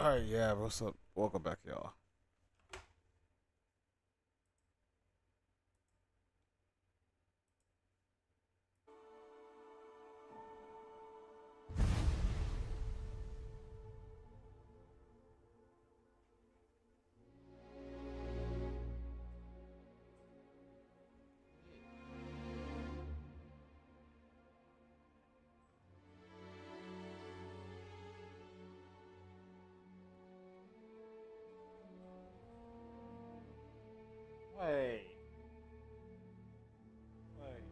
Alright, yeah, what's up? Welcome back, y'all. Wait. Wait.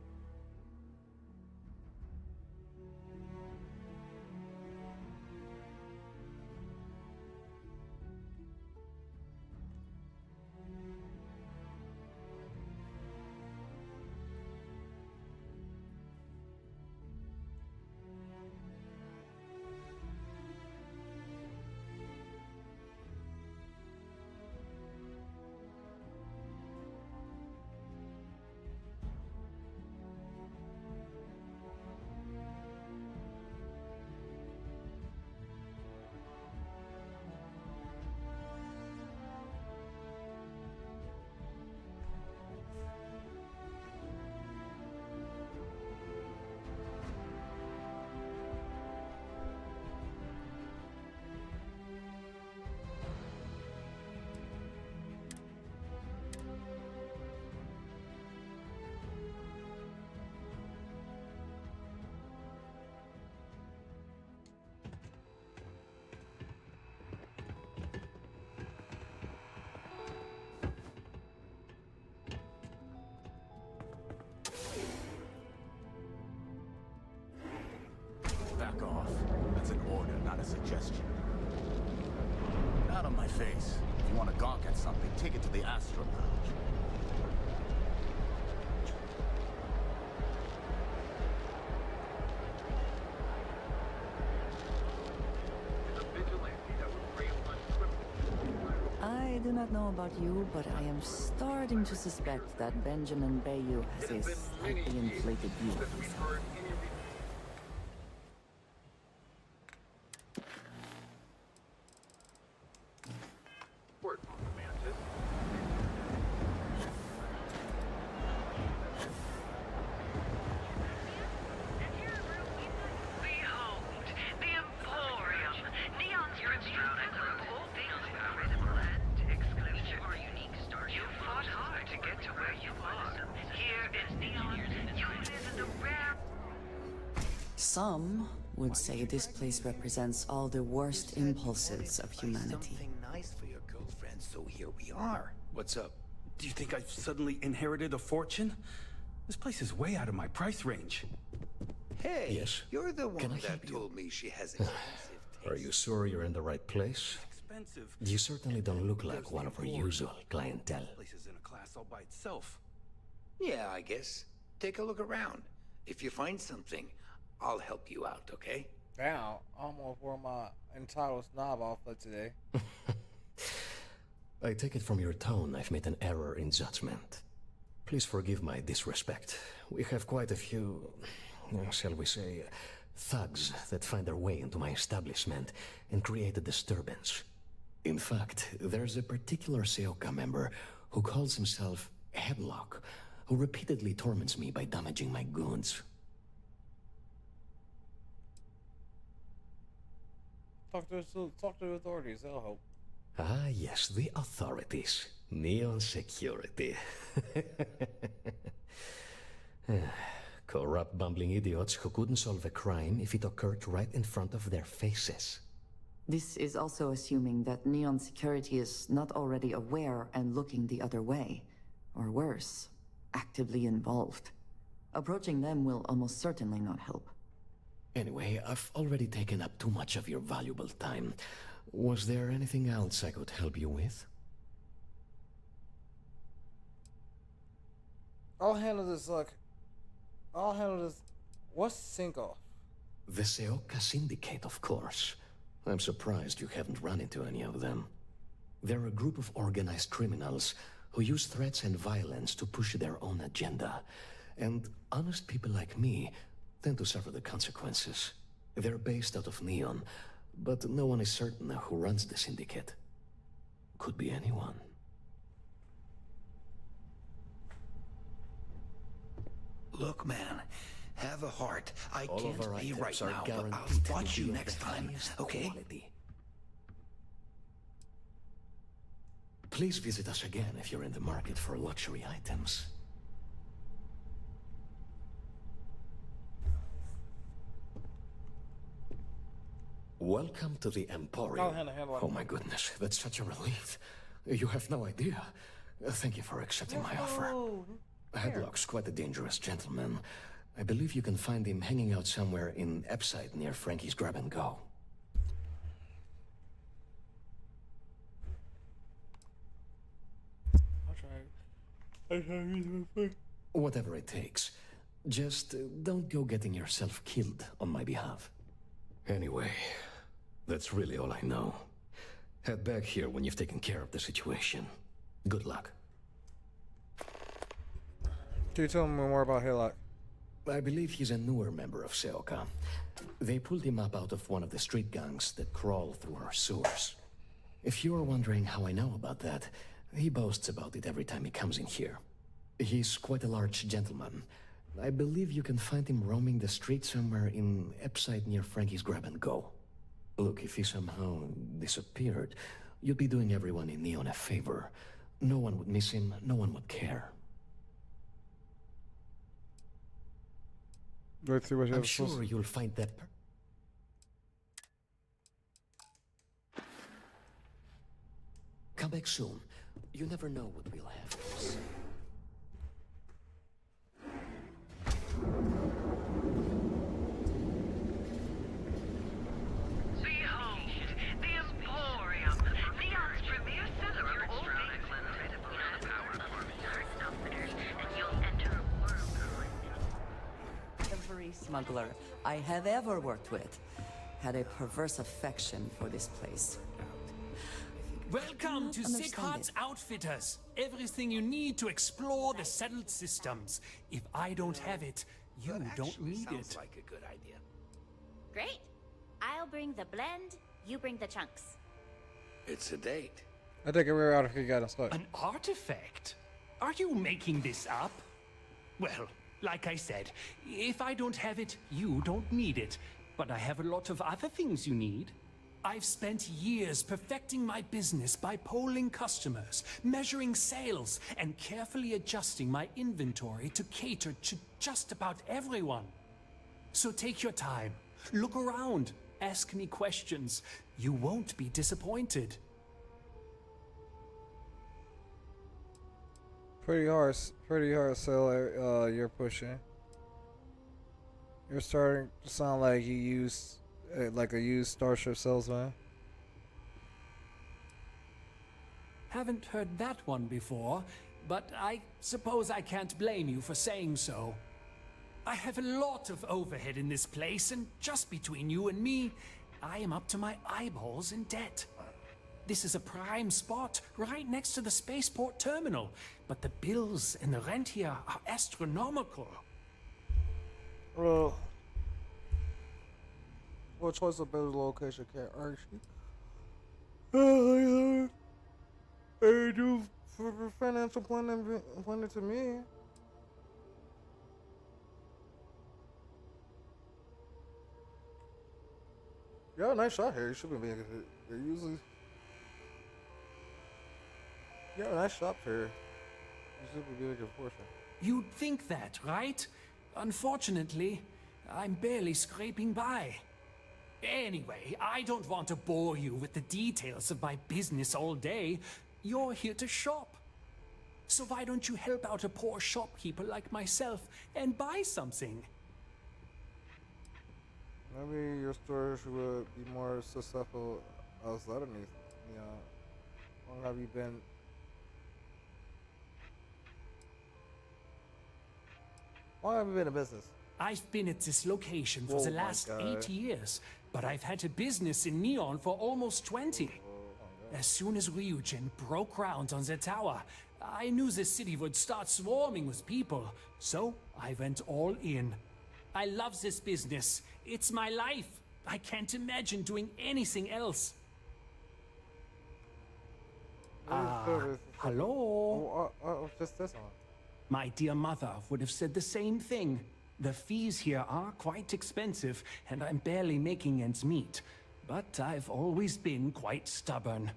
Back off. That's an order, not a suggestion. Out of my face. If you want to gawk at something, take it to the Astro Lounge. I do not know about you, but I am starting to suspect that Benjamin Bayou has a slightly inflated view of himself. Some would say this place represents all the worst impulses of humanity. Something nice for your girlfriend, so here we are. What's up? Do you think I've suddenly inherited a fortune? This place is way out of my price range. Hey, Yes. you're the one Can I that help you? told me she has expensive taste. Are you sure you're in the right place? Expensive. You certainly don't look like There's one the of our Emporium. usual clientele. Place is in a class all by itself. Yeah, I guess. Take a look around. If you find something, I'll help you out, okay? Damn, I almost wore my entitled snob outfit today. I take it from your tone I've made an error in judgment. Please forgive my disrespect. We have quite a few, shall we say, thugs that find their way into my establishment and create a disturbance. In fact, there's a particular Seoka member who calls himself Headlock, who repeatedly torments me by damaging my goods. Talk to the authorities, they'll help. Ah, yes, the authorities. Neon security. Corrupt, bumbling idiots who couldn't solve a crime if it occurred right in front of their faces. This is also assuming that Neon Security is not already aware and looking the other way. Or worse, actively involved. Approaching them will almost certainly not help. Anyway, I've already taken up too much of your valuable time. Was there anything else I could help you with? I'll handle this, what's Cinco? The Seoka Syndicate, of course. I'm surprised you haven't run into any of them. They're a group of organized criminals who use threats and violence to push their own agenda. And honest people like me tend to suffer the consequences. They're based out of Neon, but no one is certain who runs the syndicate. Could be anyone. Look, man, have a heart. I All can't of our be items right are now, but guaranteed I'll to watch be you of next the time, highest okay? quality. Please visit us again if you're in the market for luxury items. Welcome to the Emporium. Oh my goodness, that's such a relief. You have no idea. Thank you for accepting my offer. Headlock's quite a dangerous gentleman. I believe you can find him hanging out somewhere in Epside near Frankie's Grab and Go. Whatever it takes. Just don't go getting yourself killed on my behalf. Anyway, that's really all I know. Head back here when you've taken care of the situation. Good luck. Can you tell me more about Hillock? I believe he's a newer member of Seoka. They pulled him up out of one of the street gangs that crawl through our sewers. If you're wondering how I know about that, he boasts about it every time he comes in here. He's quite a large gentleman. I believe you can find him roaming the street somewhere in Epside near Frankie's Grab and Go. Look, if he somehow disappeared, you'd be doing everyone in Neon a favor. No one would miss him, no one would care. Let's see what you I'm have sure you'll find that Come back soon. You never know what we'll have. Behold, the Emporium, Neon's premier seller of all things outfitters, and you'll enter a world. Every smuggler I have ever worked with had a perverse affection for this place. Welcome to understand Sickhart's it. Outfitters. Everything you need to explore the settled systems. If I don't have it, you That don't actually need sounds it. like a good idea. Great. I'll bring the blend, you bring the chunks. It's a date. I think we're out of here, got stuck. An artifact? Are you making this up? Well, like I said, if I don't have it, you don't need it. But I have a lot of other things you need. I've spent years perfecting my business by polling customers, measuring sales, and carefully adjusting my inventory to cater to just about everyone. So take your time, look around, ask me questions. You won't be disappointed. Pretty hard seller you're pushing. You're starting to sound like you used like a used Starship salesman. Haven't heard that one before, but I suppose I can't blame you for saying so. I have a lot of overhead in this place, and just between you and me, I am up to my eyeballs in debt. This is a prime spot, right next to the spaceport terminal, but the bills and the rent here are astronomical. Well, what choice of better location can't argue? Hey, do for financial planning to me. You got a nice shot here. You should be making it. You're usually. You got a nice shot here. You should be making a fortune. You'd think that, right? Unfortunately, I'm barely scraping by. Anyway, I don't want to bore you with the details of my business all day. You're here to shop. So why don't you help out a poor shopkeeper like myself and buy something? Maybe your store would be more successful outside of me. You know, how long have you been? How long have you been in business? I've been at this location for the Oh my last God. 8 years, but I've had a business in Neon for almost 20. As soon as Ryujin broke ground on the tower, I knew the city would start swarming with people, so I went all in. I love this business. It's my life. I can't imagine doing anything else. Hello? Oh, just this one. My dear mother would have said the same thing. The fees here are quite expensive, and I'm barely making ends meet. But I've always been quite stubborn.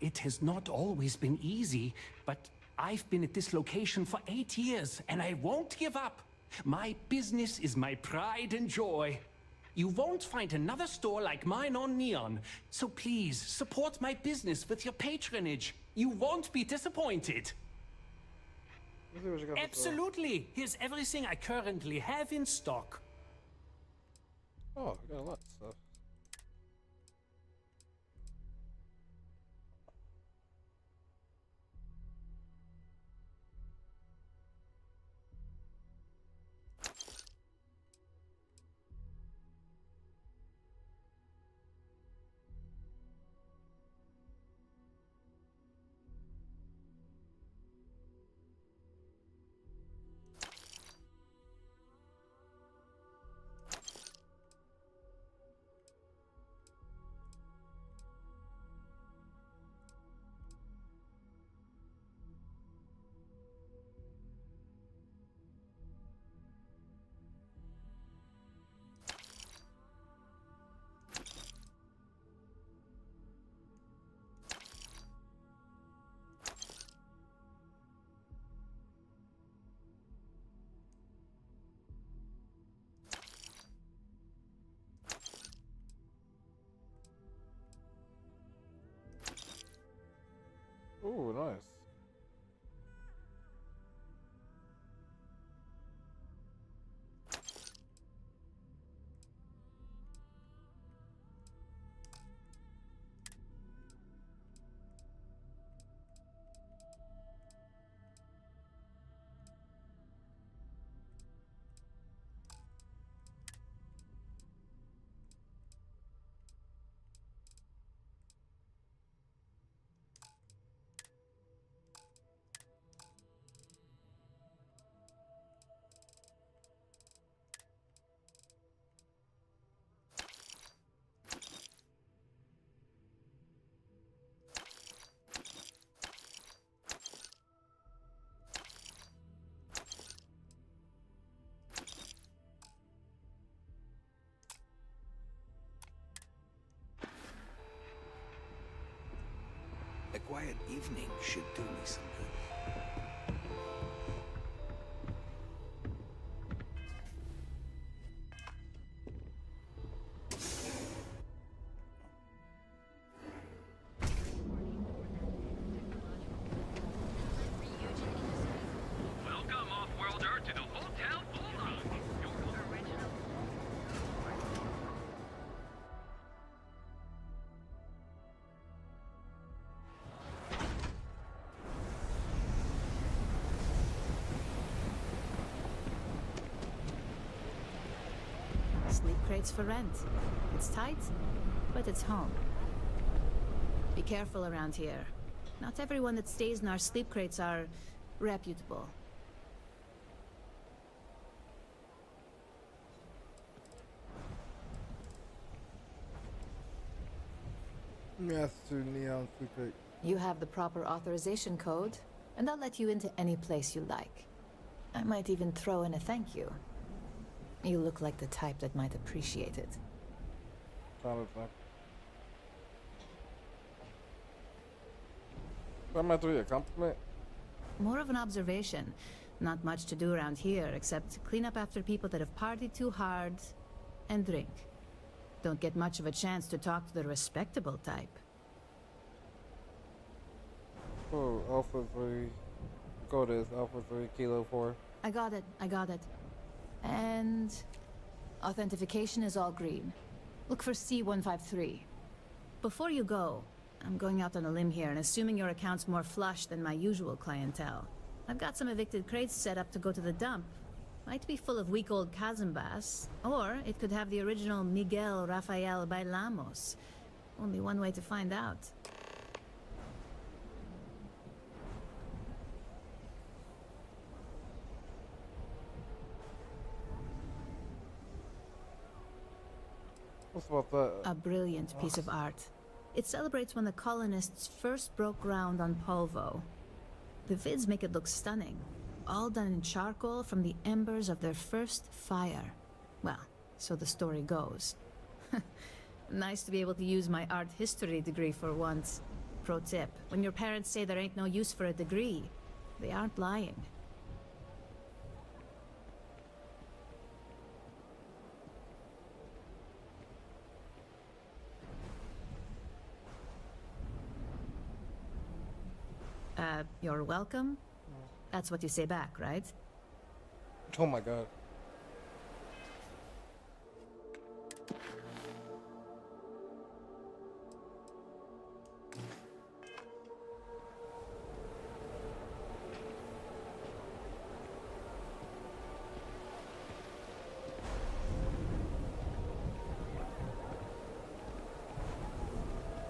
It has not always been easy, but I've been at this location for 8 years, and I won't give up. My business is my pride and joy. You won't find another store like mine on Neon, so please support my business with your patronage. You won't be disappointed. Let's see what you got for sale. Absolutely! Here's everything I currently have in stock. Oh, we got a lot of stuff. Ooh, nice. A quiet evening should do me some good. Welcome, off-worlder, to the Hotel Bullrun. Your original. Sleep crates for rent. It's tight, but it's home. Be careful around here. Not everyone that stays in our sleep crates are reputable. Yes, to Neon Secret. You have the proper authorization code, and I'll let you into any place you like. I might even throw in a thank you. You look like the type that might appreciate it. Sounded fun. That might be a compliment. More of an observation. Not much to do around here, except clean up after people that have partied too hard and drink. Don't get much of a chance to talk to the respectable type. Oh, Alpha 3. Code is Alpha 3 Kilo 4. I got it. And authentication is all green. Look for C153. Before you go, I'm going out on a limb here and assuming your account's more flush than my usual clientele. I've got some evicted crates set up to go to the dump. Might be full of weak old Kazambas, or it could have the original Miguel Rafael Bailamos. Only one way to find out. What's about that? A brilliant piece of art. It celebrates when the colonists first broke ground on Polvo. The vids make it look stunning. All done in charcoal from the embers of their first fire. Well, so the story goes. Nice to be able to use my art history degree for once. Pro tip, when your parents say there ain't no use for a degree, they aren't lying. You're welcome? That's what you say back, right? Oh my god.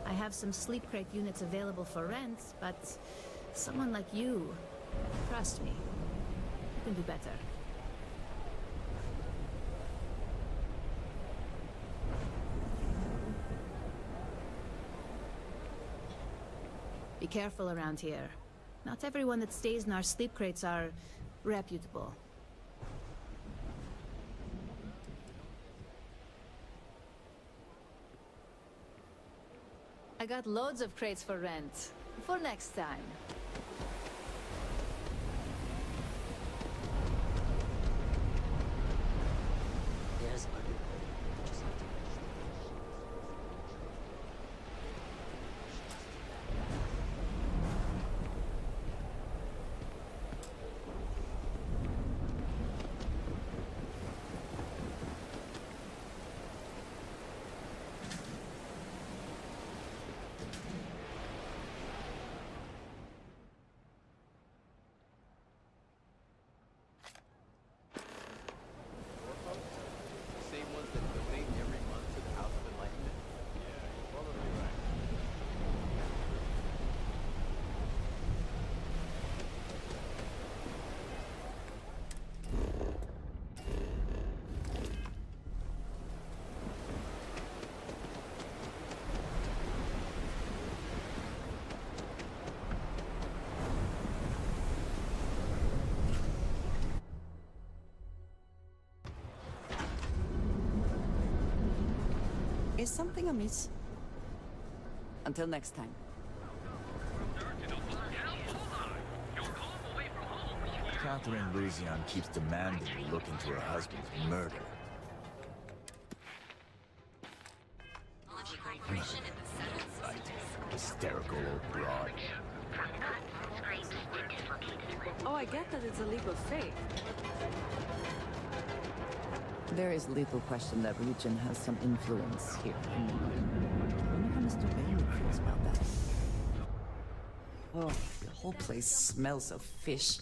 I have some sleep crate units available for rent, but someone like you, trust me, you can do better. Be careful around here. Not everyone that stays in our sleep crates are reputable. I got loads of crates for rent. For next time. There's Is something amiss? Until next time. Catherine Luzian keeps demanding we look into her husband's murder. Right. Hysterical old broad. Oh, I get that it's a leap of faith. There is little question that religion has some influence here. I wonder how Mr. Bailey feels about that. Oh, the whole place smells of fish.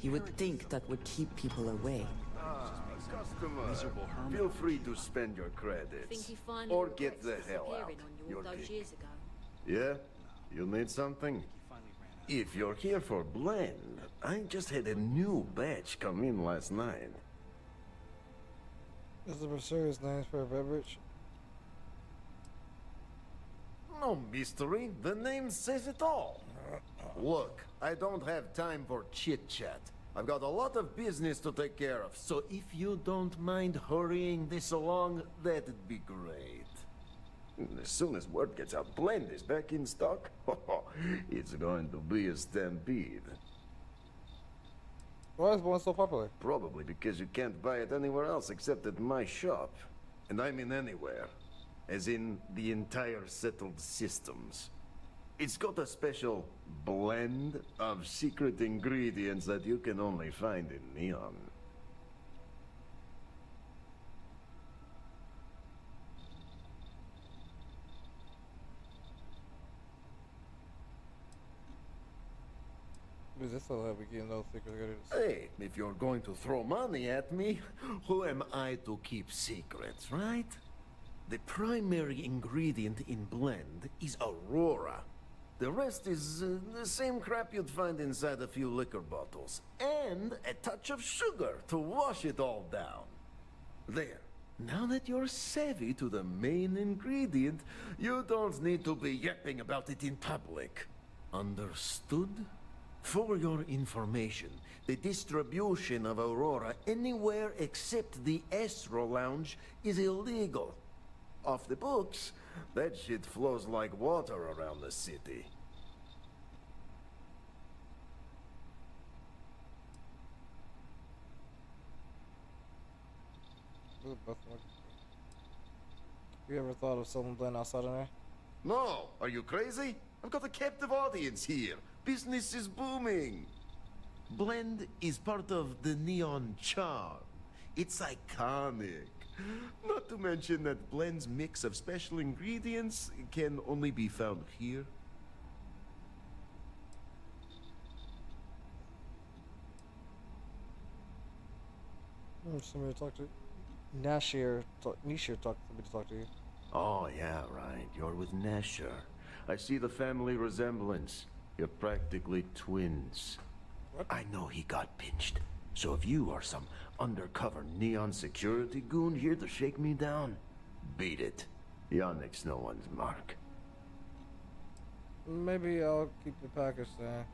You would think that would keep people away. Customer, feel free to spend your credits. Or get the hell out. Your pick. Yeah? You need something? If you're here for blend, I just had a new batch come in last night. Is the mysterious name for a beverage? No mystery. The name says it all. Look, I don't have time for chit-chat. I've got a lot of business to take care of, so if you don't mind hurrying this along, that'd be great. As soon as word gets out, Blend is back in stock. It's going to be a stampede. Why is one so popular? Probably because you can't buy it anywhere else except at my shop. And I mean anywhere. As in the entire settled systems. It's got a special blend of secret ingredients that you can only find in Neon. Dude, that's all we getting those secret ingredients. Hey, if you're going to throw money at me, who am I to keep secrets, right? The primary ingredient in blend is Aurora. The rest is the same crap you'd find inside a few liquor bottles. And a touch of sugar to wash it all down. There. Now that you're savvy to the main ingredient, you don't need to be yapping about it in public. Understood? For your information, the distribution of Aurora anywhere except the Astro Lounge is illegal. Off the books, that shit flows like water around the city. You ever thought of selling Blend outside of there? No, are you crazy? I've got a captive audience here. Business is booming. Blend is part of the Neon charm. It's iconic. Not to mention that Blend's mix of special ingredients can only be found here. Somebody to talk to. Nishir talked to me to talk to you. Oh, yeah, right. You're with Nasher. I see the family resemblance. You're practically twins. What? I know he got pinched. So if you are some undercover Neon security goon here to shake me down, beat it. Yannick's no one's mark. Maybe I'll keep the package then.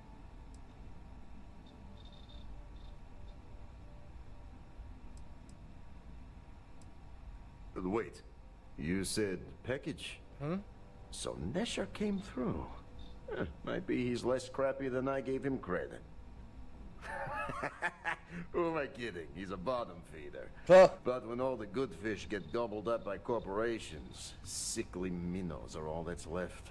Wait, you said package? Hmm? So Nesher came through. Might be he's less crappy than I gave him credit. Who am I kidding? He's a bottom feeder. Huh. But when all the good fish get gobbled up by corporations, sickly minnows are all that's left.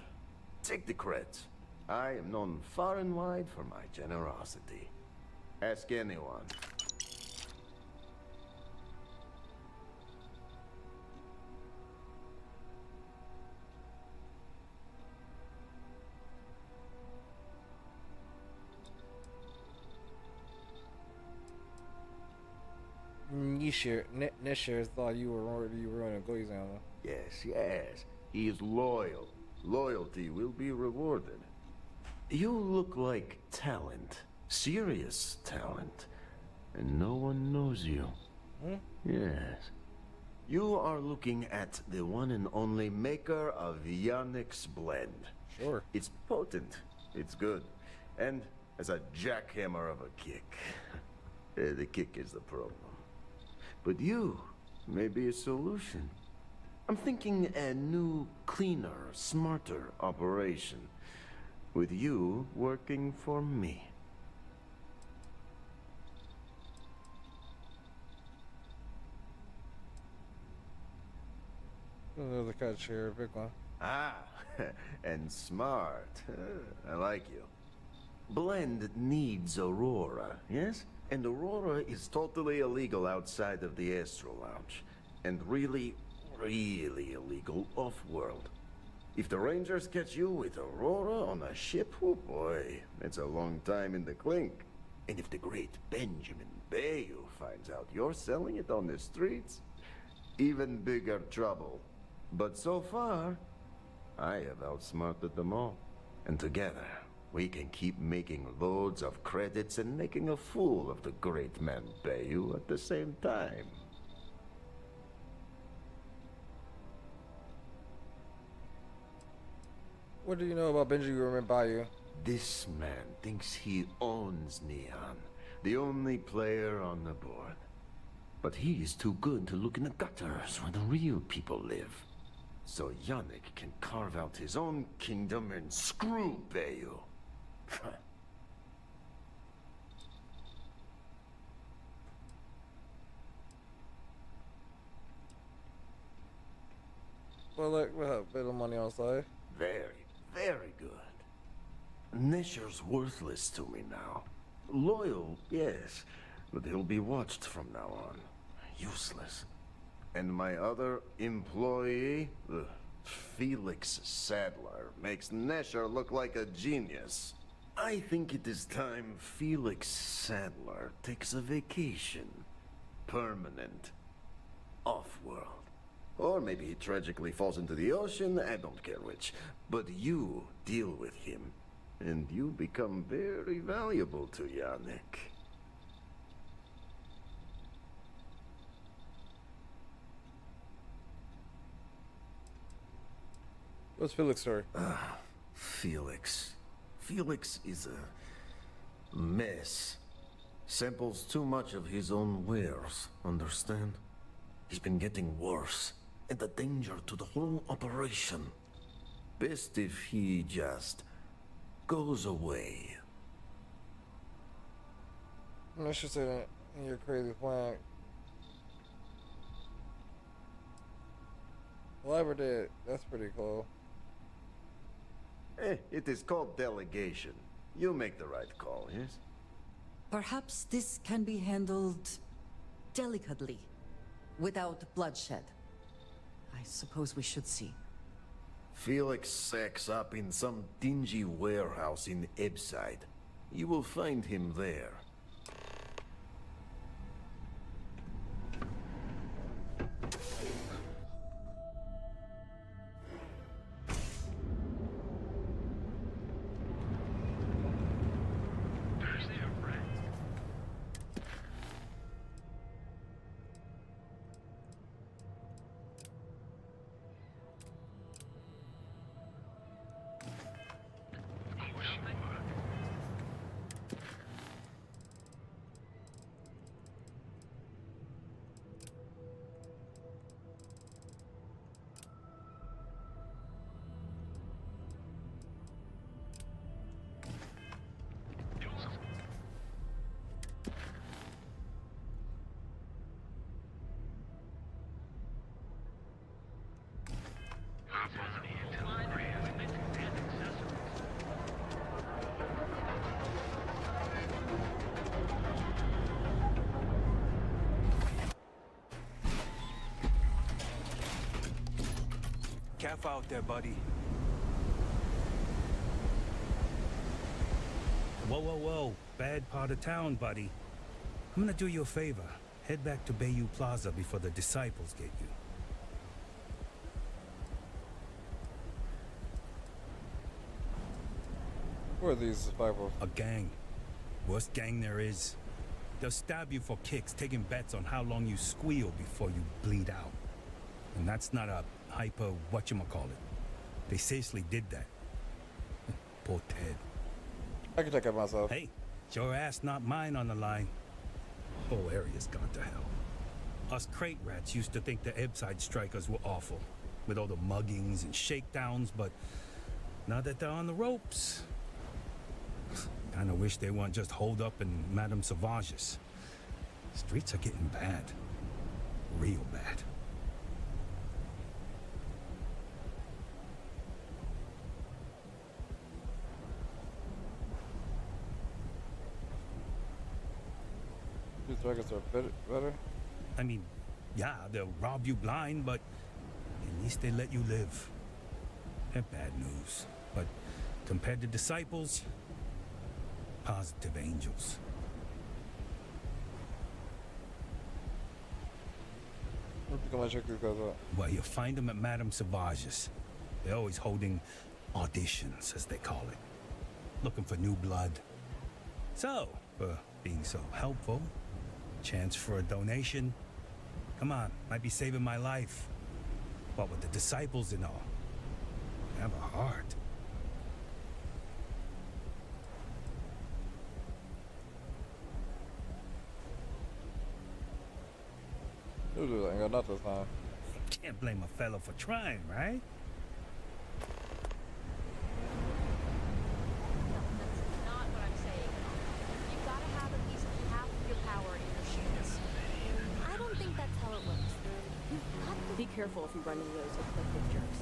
Take the creds. I am known far and wide for my generosity. Ask anyone. Nishir thought you were going to go exam. Yes, yes. He is loyal. Loyalty will be rewarded. You look like talent. Serious talent. And no one knows you. Hmm? Yes. You are looking at the one and only maker of Yannick's blend. Sure. It's potent. It's good. And as a jackhammer of a kick. The kick is the problem. But you may be a solution. I'm thinking a new, cleaner, smarter operation. With you working for me. The catch here, big one. Ah, and smart. I like you. Blend needs Aurora, yes? And Aurora is totally illegal outside of the Astro Lounge. And really, really illegal off-world. If the Rangers catch you with Aurora on a ship, oh boy, it's a long time in the clink. And if the great Benjamin Bayou finds out you're selling it on the streets, even bigger trouble. But so far, I have outsmarted them all. And together, we can keep making loads of credits and making a fool of the great man Bayou at the same time. What do you know about Benjamin Bayou? This man thinks he owns Neon, the only player on the board. But he is too good to look in the gutters where the real people live. So Yannick can carve out his own kingdom and screw Bayou. Well, like, we have a bit of money on side. Very, very good. Nesher's worthless to me now. Loyal, yes, but he'll be watched from now on. Useless. And my other employee, Felix Sadler, makes Nesher look like a genius. I think it is time Felix Sadler takes a vacation. Permanent. Off-world. Or maybe he tragically falls into the ocean, I don't care which. But you deal with him, and you become very valuable to Yannick. What's Felix' story? Felix. Felix is a mess. Samples too much of his own wares, understand? He's been getting worse, and a danger to the whole operation. Best if he just goes away. I'm interested in your crazy plan. Alive or dead? That's pretty cool. It is called delegation. You make the right call, yes? Perhaps this can be handled delicately, without bloodshed. I suppose we should see. Felix sacks up in some dingy warehouse in Ebside. You will find him there. Careful out there, buddy. Whoa, whoa, whoa. Bad part of town, buddy. I'm gonna do you a favor. Head back to Bayou Plaza before the disciples get you. Who are these disciples? A gang. Worst gang there is. They'll stab you for kicks, taking bets on how long you squeal before you bleed out. And that's not a hyper whatchamacallit. They seriously did that. Poor Ted. I can take care of myself. Hey, it's your ass, not mine on the line. Whole area's gone to hell. Us crate rats used to think the Ebside strikers were awful, with all the muggings and shakedowns, but now that they're on the ropes, kinda wish they weren't just holed up in Madame Sauvage's. Streets are getting bad. Real bad. These dragons are better? I mean, yeah, they'll rob you blind, but at least they let you live. They're bad news, but compared to disciples, positive angels. I'm gonna check these guys out. Well, you'll find them at Madame Sauvage's. They're always holding auditions, as they call it. Looking for new blood. So, for being so helpful, chance for a donation. Come on, might be saving my life. What with the disciples and all. Have a heart. Dude, I ain't got nothing this time. Can't blame a fellow for trying, right? Not what I'm saying. You've got to have at least half of your power in your shoes. I don't think that's how it works. You've got to be careful if you run into those afflicted jerks.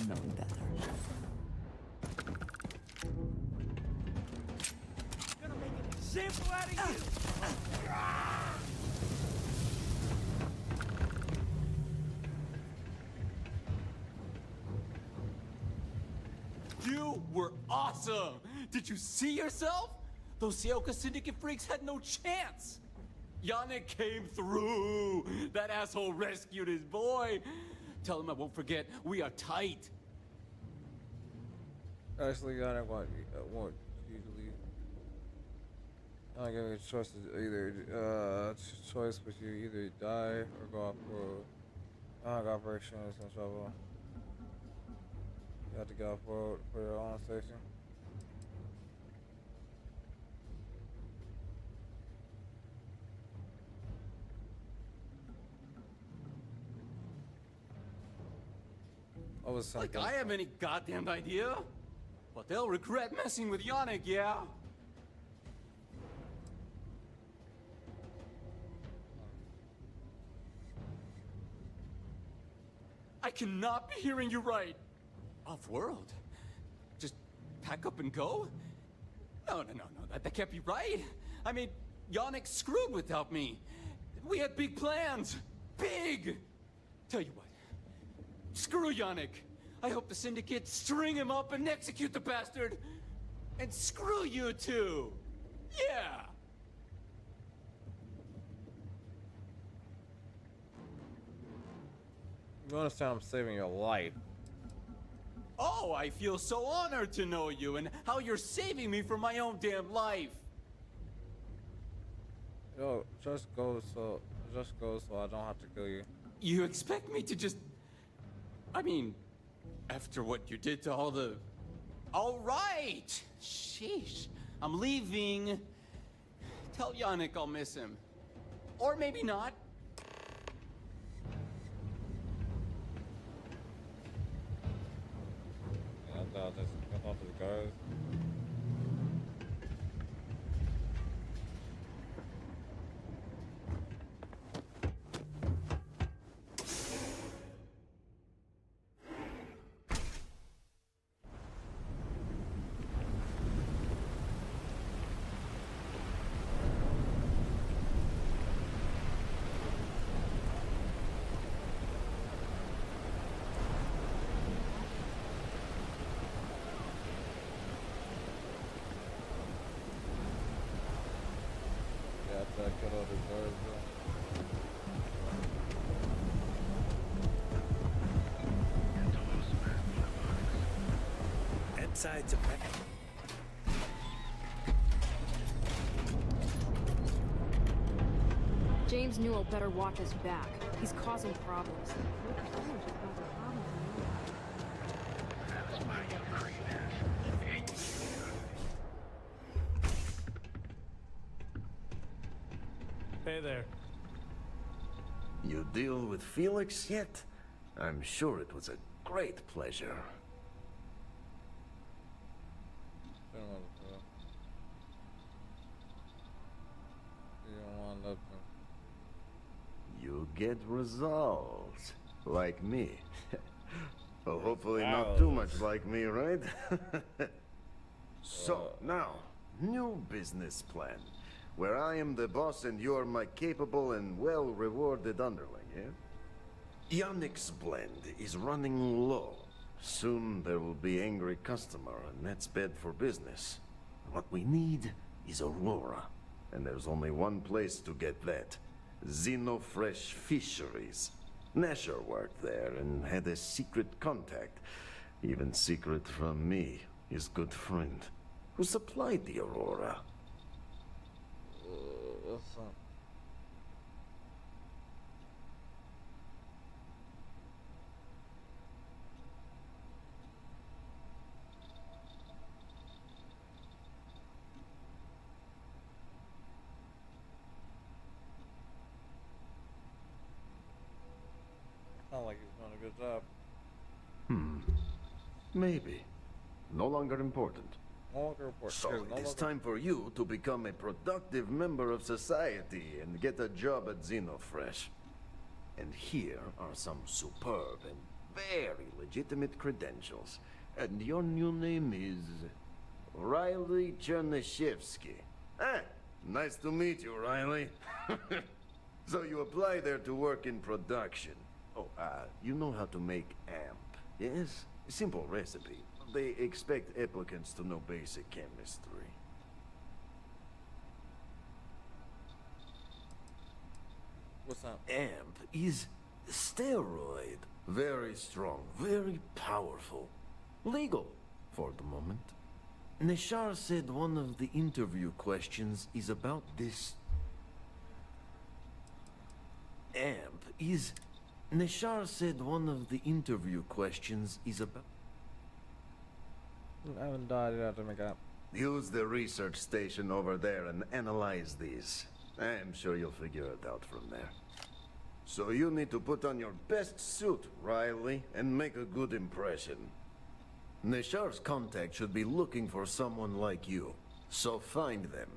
known better. Gonna make an example out of you! You were awesome! Did you see yourself? Those Seoka Syndicate freaks had no chance! Yannick came through! That asshole rescued his boy! Tell him I won't forget, we are tight! Actually, I don't want you to leave. I give you choices either choice, but you either die or go off road. Operation is in trouble. You have to go off road for your own station. Like I have any goddamn idea? But they'll regret messing with Yannick, yeah? I cannot be hearing you right. Off-world? Just pack up and go? No, that can't be right. I mean, Yannick screwed without me. We had big plans. Big! Tell you what. Screw Yannick. I hope the Syndicate string him up and execute the bastard. And screw you too. Yeah. You understand I'm saving your life. Oh, I feel so honored to know you and how you're saving me from my own damn life. Yo, just go so I don't have to kill you. You expect me to just... I mean, after what you did to all the... All right! Sheesh. I'm leaving. Tell Yannick I'll miss him. Or maybe not. Yeah, I'll just get off the guards. Sides of that. James Newell better watch his back. He's causing problems. Hey there. You deal with Felix yet? I'm sure it was a great pleasure. You get results. Like me. Well, hopefully not too much like me, right? So, now, new business plan. Where I am the boss and you're my capable and well-rewarded underling, yeah? Yannick's blend is running low. Soon there will be angry customer, and that's bad for business. What we need is Aurora. And there's only one place to get that. Xenofresh Fisheries. Nasher worked there and had a secret contact. Even secret from me, his good friend, who supplied the Aurora. What's up? Sound like he's doing a good job. Maybe. No longer important. No longer important. So it's time for you to become a productive member of society and get a job at Xenofresh. And here are some superb and very legitimate credentials. And your new name is... Riley Chernyshevsky. Ah, nice to meet you, Riley. So you apply there to work in production. Oh, you know how to make amp, yes? Simple recipe. They expect applicants to know basic chemistry. What's up? Amp is steroid. Very strong, very powerful. Legal, for the moment. Nishar said one of the interview questions is about this. Amp is... Nishar said one of the interview questions is about... I haven't died yet to make up. Use the research station over there and analyze these. I'm sure you'll figure it out from there. So you need to put on your best suit, Riley, and make a good impression. Nishar's contact should be looking for someone like you. So find them.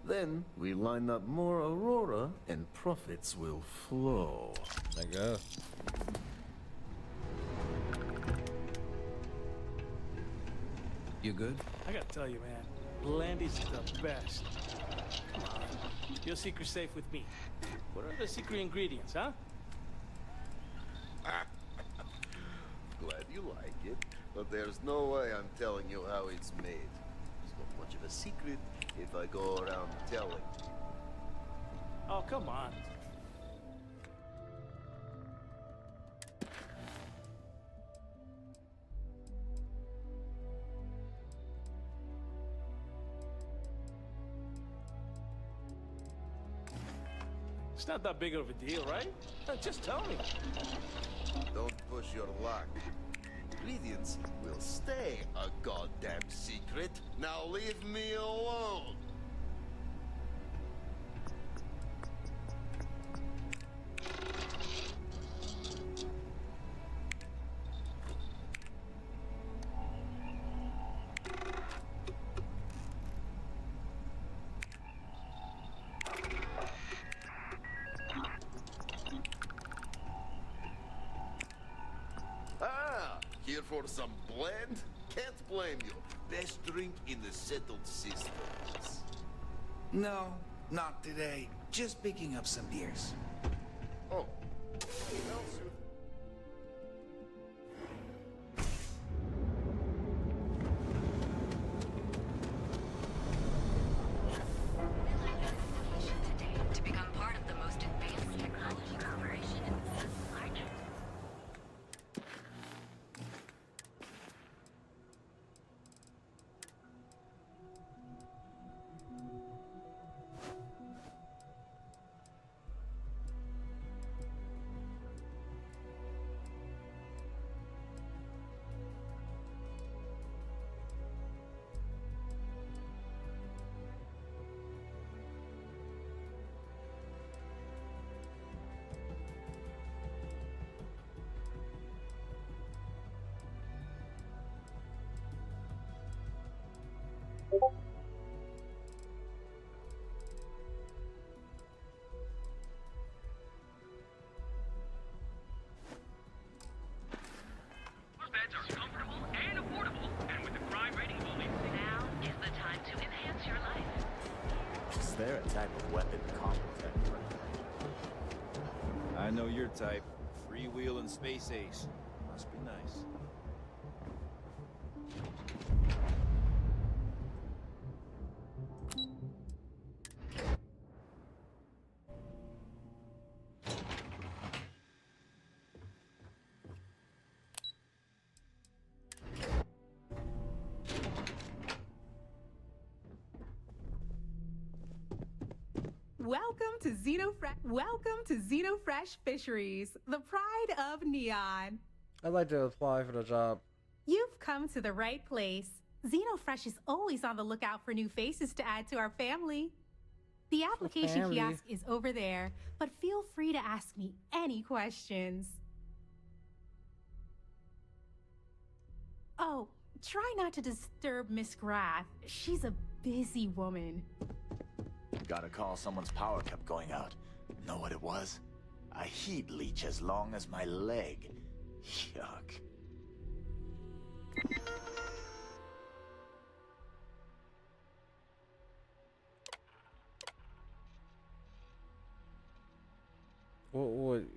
Then we line up more Aurora and profits will flow. I guess. You good? I gotta tell you, man, Blandy's the best. Come on, your secret's safe with me. What are the secret ingredients, huh? Glad you like it, but there's no way I'm telling you how it's made. It's not much of a secret if I go around telling people. Oh, come on. It's not that big of a deal, right? Just tell me. Don't push your luck. Ingredients will stay a goddamn secret. Now leave me alone. Here for some blend? Can't blame you. Best drink in the settled systems. No, not today. Just picking up some beers. Oh. To become part of the most advanced technology corporation in the sunlight. Our beds are comfortable and affordable, and with a crime rating of only... Now is the time to enhance your life. Is there a type of weapon common tech? I know your type. Freewheel and space ace. Must be nice. Welcome to Xenofresh Fisheries, the pride of Neon. I'd like to apply for the job. You've come to the right place. Xenofresh is always on the lookout for new faces to add to our family. The application kiosk is over there, but feel free to ask me any questions. Oh, try not to disturb Miss Grath. She's a busy woman. Got a call someone's power kept going out. Know what it was? A heat leech as long as my leg. Yuck. What would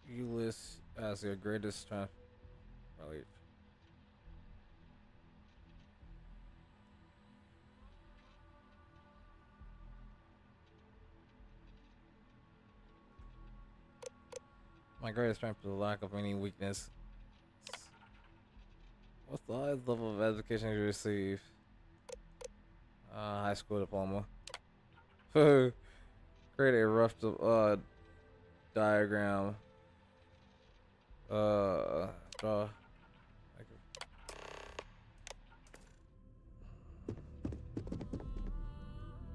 you list as your greatest strength? Right. My greatest strength is the lack of any weakness. What's the highest level of education you receive? High school diploma. Create a rough diagram. Draw.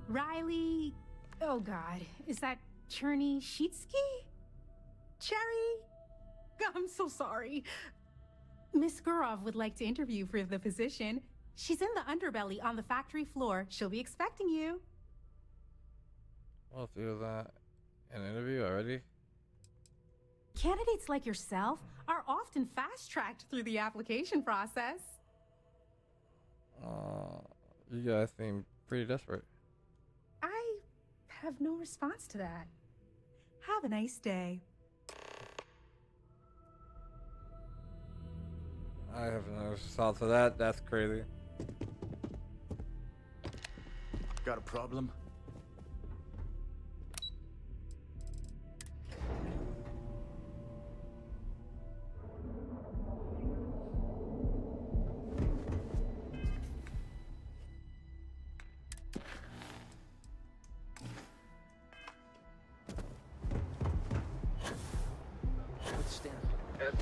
Riley. Oh God, is that Cherny-Sheetsky? Cherry? I'm so sorry. Miss Gurov would like to interview for the position. She's in the underbelly on the factory floor. She'll be expecting you. Well, do that. An interview already? Candidates like yourself are often fast-tracked through the application process. You guys seem pretty desperate. I have no response to that. Have a nice day. I have no response to that. That's crazy. Got a problem?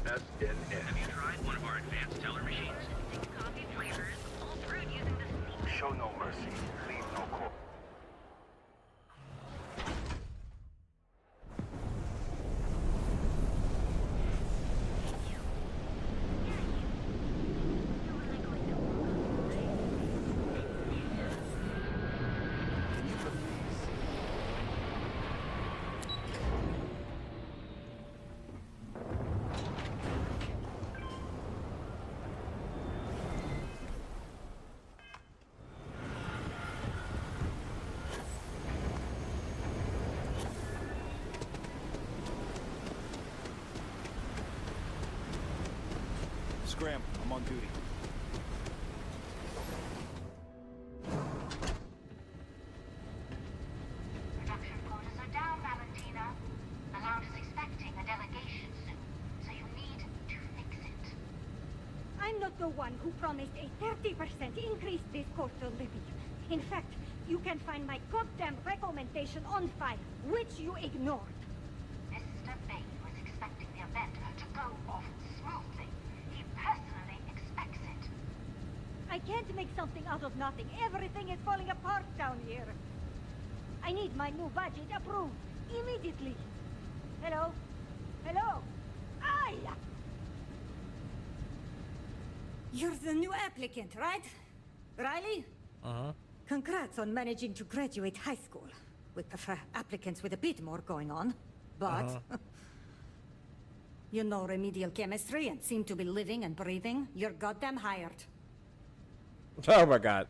Have you tried one of our advanced teller machines? 6 coffee flavors, all brewed using the steam. Show no mercy. Leave no quarter. Scram, I'm on duty. Production quotas are down, Valentina. The lounge is expecting a delegation soon, so you need to fix it. I'm not the one who promised a 30% increase this cost of living. In fact, you can find my goddamn recommendation on file, which you ignored. Mr. Bain was expecting the event to go off smoothly. He personally expects it. I can't make something out of nothing. Everything is falling apart down here. I need my new budget approved immediately. Hello? Hello? Aye! You're the new applicant, right? Riley? Uh-huh. Congrats on managing to graduate high school. We prefer applicants with a bit more going on. But you know remedial chemistry and seem to be living and breathing. You're goddamn hired. Oh my god.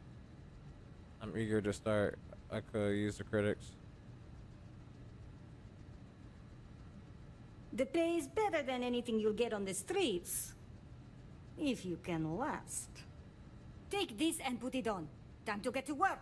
I'm eager to start. I could use the critics. The pay is better than anything you'll get on the streets. If you can last. Take this and put it on. Time to get to work.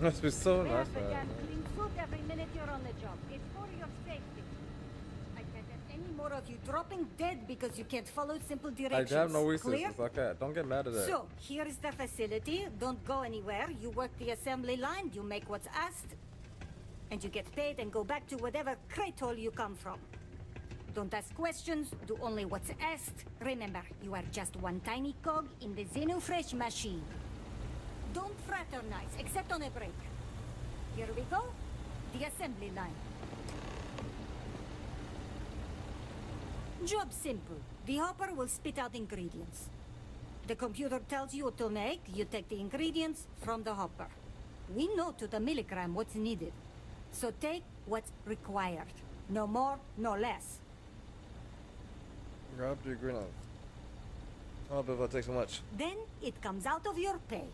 Must be so nice. Wear the damn clean suit every minute you're on the job. It's for your safety. I can't have any more of you dropping dead because you can't follow simple directions. I have no Clear? weaknesses. Okay, don't get mad at that. So, here is the facility. Don't go anywhere. You work the assembly line. You make what's asked. and you get paid and go back to whatever crate hole you come from. Don't ask questions, do only what's asked. Remember, you are just one tiny cog in the Xenofresh machine. Don't fraternize, except on a break. Here we go. The assembly line. Job simple. The hopper will spit out ingredients. The computer tells you what to make, you take the ingredients from the hopper. We know to the milligram what's needed. So take what's required. No more, no less. Grab the ingredients. Tell me if I take so much. Then it comes out of your pay.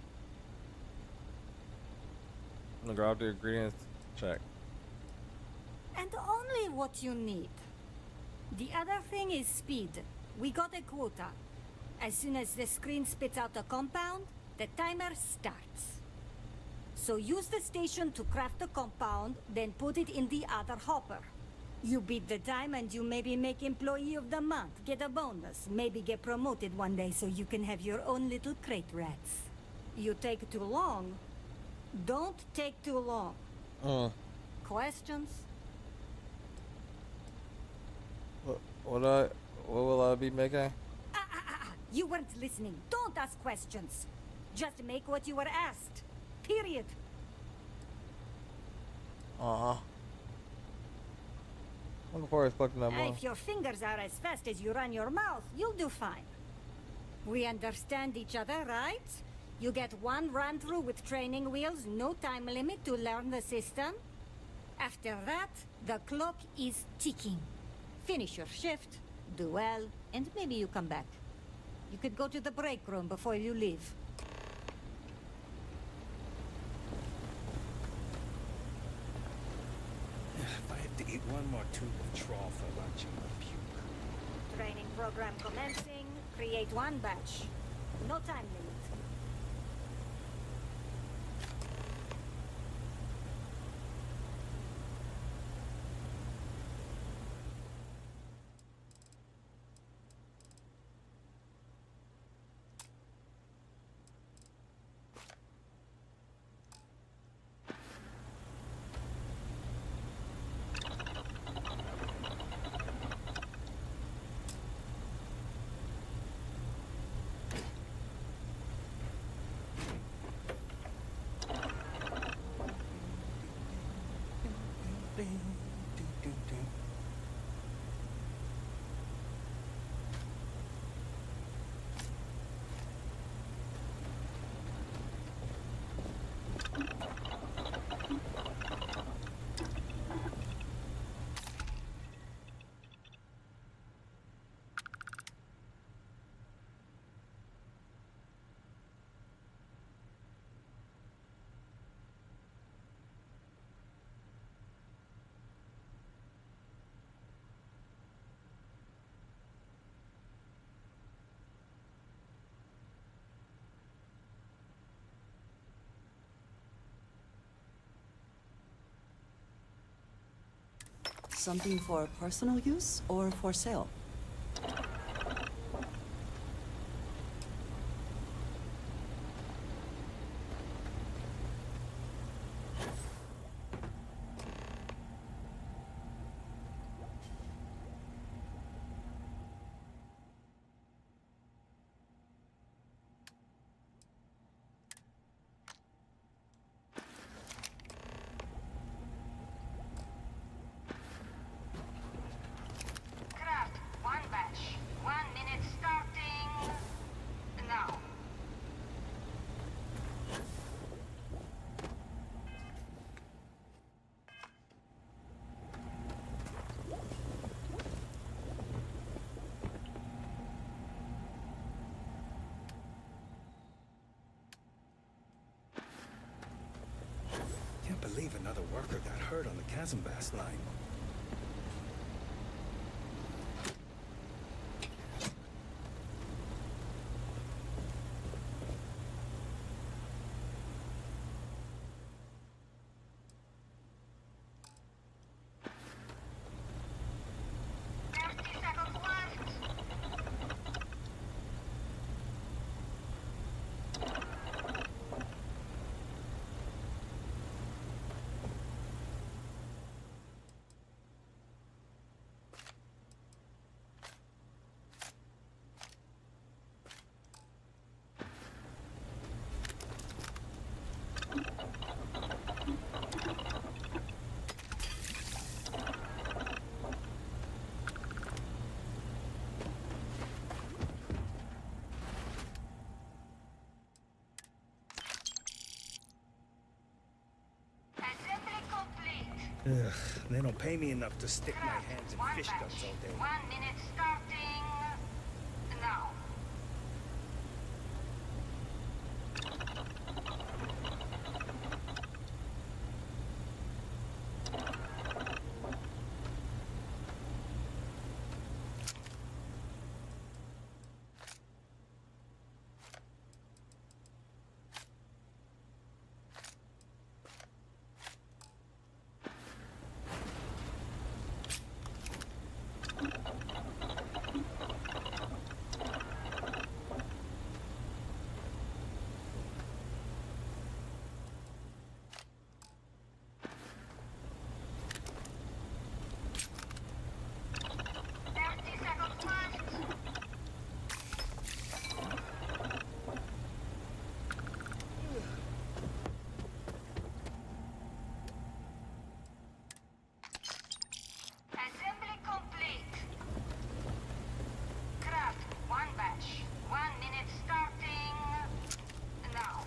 I'm gonna grab the ingredients. Check. And only what you need. The other thing is speed. We got a quota. As soon as the screen spits out a compound, the timer starts. So use the station to craft the compound, then put it in the other hopper. You beat the time and you maybe make Employee of the Month, get a bonus, maybe get promoted one day so you can have your own little crate rats. You take too long, don't take too long. Questions? What will I be making? You weren't listening. Don't ask questions. Just make what you were asked. Period. I'm before I was collecting that more. If your fingers are as fast as you run your mouth, you'll do fine. We understand each other, right? You get one run through with training wheels, no time limit to learn the system. After that, the clock is ticking. Finish your shift, do well, and maybe you come back. You could go to the break room before you leave. If I have to eat one more tube of trawl for lunch, I'm gonna puke. Training program commencing. Create one batch. No time limit. Something for personal use or for sale? Craft one batch. 1 minute starting now. Can't believe another worker got hurt on the Chasm-Bass line. Ugh, they don't pay me enough to stick my hands in fish guts all day. 1 minute starting now. Assembly complete. Craft one batch. 1 minute starting now.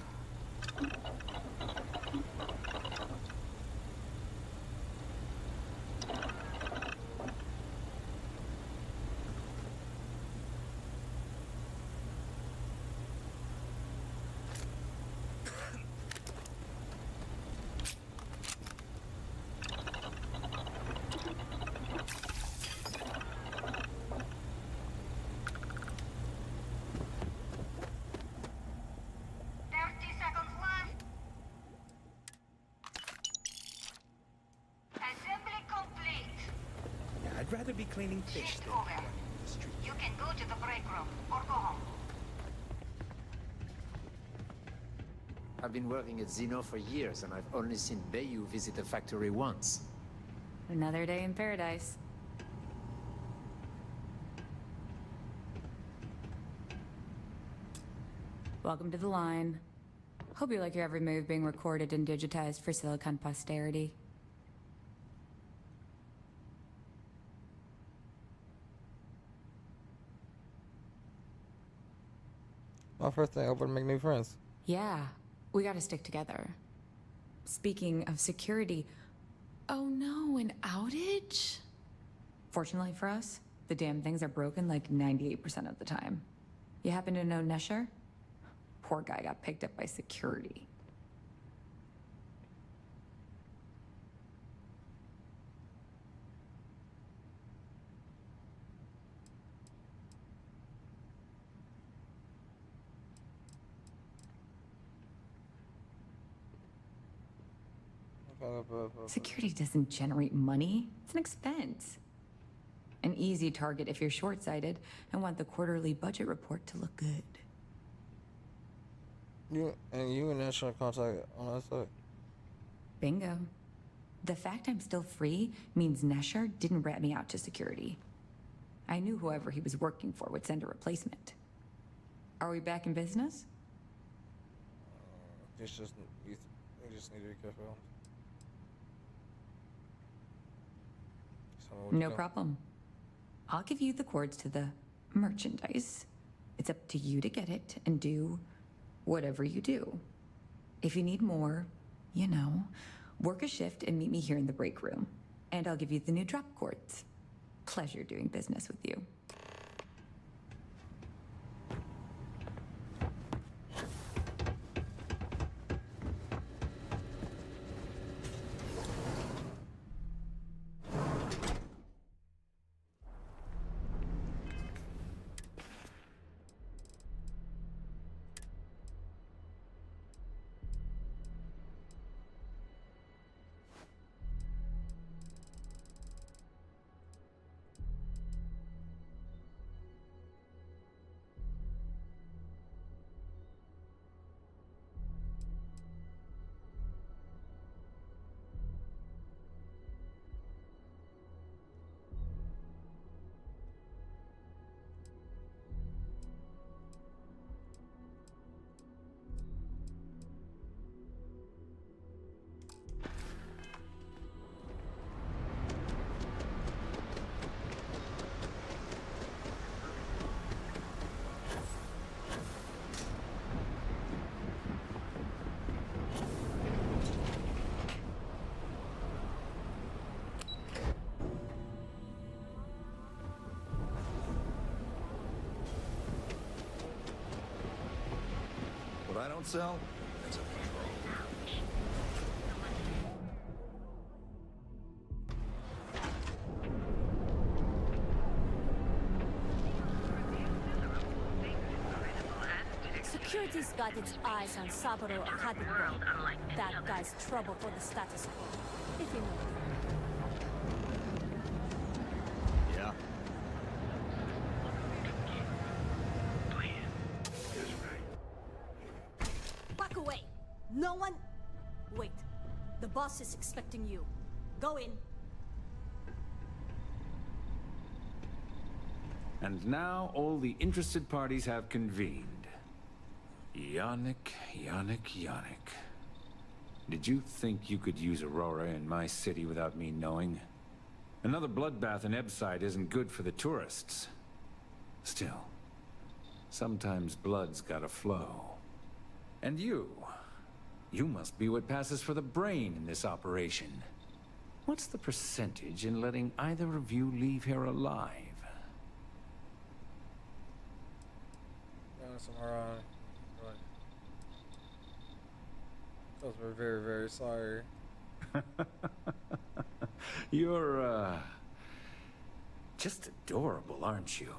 I'd rather be cleaning fish than Over. running the street. You can go to the break room or go home. I've been working at Xeno for years, and I've only seen Bayou visit the factory once. Another day in paradise. Welcome to the line. Hope you like your every move being recorded and digitized for Silicon posterity. My first thing, open to make new friends. Yeah, we gotta stick together. Speaking of security, oh no, an outage? Fortunately for us, the damn things are broken like 98% of the time. You happen to know Nesher? Poor guy got picked up by security. Security doesn't generate money. It's an expense. An easy target if you're short-sighted and want the quarterly budget report to look good. You and National contact on that side. Bingo. The fact I'm still free means Nesher didn't rat me out to security. I knew whoever he was working for would send a replacement. Are we back in business? You just need to be careful. No problem. I'll give you the codes to the merchandise. It's up to you to get it and do whatever you do. If you need more, you know, work a shift and meet me here in the break room. And I'll give you the new drop cords. Pleasure doing business with you. I don't sell, that's a patrol. Security's got its eyes on Saburo Academy. That guy's trouble for the status quo. If you know. Yeah. Back away! No one... Wait. The boss is expecting you. Go in. And now all the interested parties have convened. Yannick. Did you think you could use Aurora in my city without me knowing? Another bloodbath in Ebside isn't good for the tourists. Still, sometimes blood's gotta flow. And you must be what passes for the brain in this operation. What's the percentage in letting either of you leave here alive? Somewhere on. We're very, very sorry. You're, just adorable, aren't you?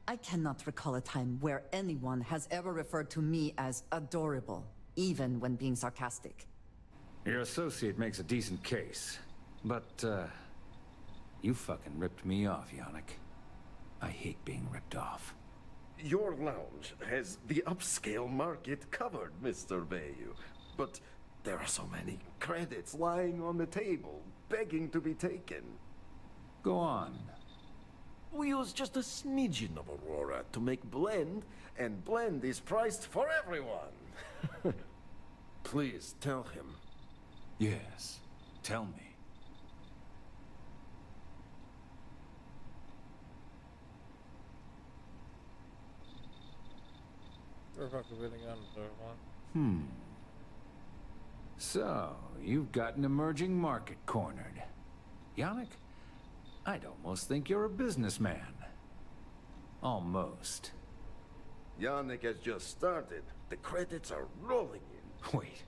I cannot recall a time where anyone has ever referred to me as adorable, even when being sarcastic. Your associate makes a decent case, but, you fucking ripped me off, Yannick. I hate being ripped off. Your lounge has the upscale market covered, Mr. Bayou. But there are so many credits lying on the table, begging to be taken. Go on. We use just a smidgen of Aurora to make blend, and blend is priced for everyone. Please tell him. Yes, tell me. We're fucking bidding on the third one. So, you've got an emerging market cornered. Yannick, I'd almost think you're a businessman. Almost. Yannick has just started. The credits are rolling in. Wait,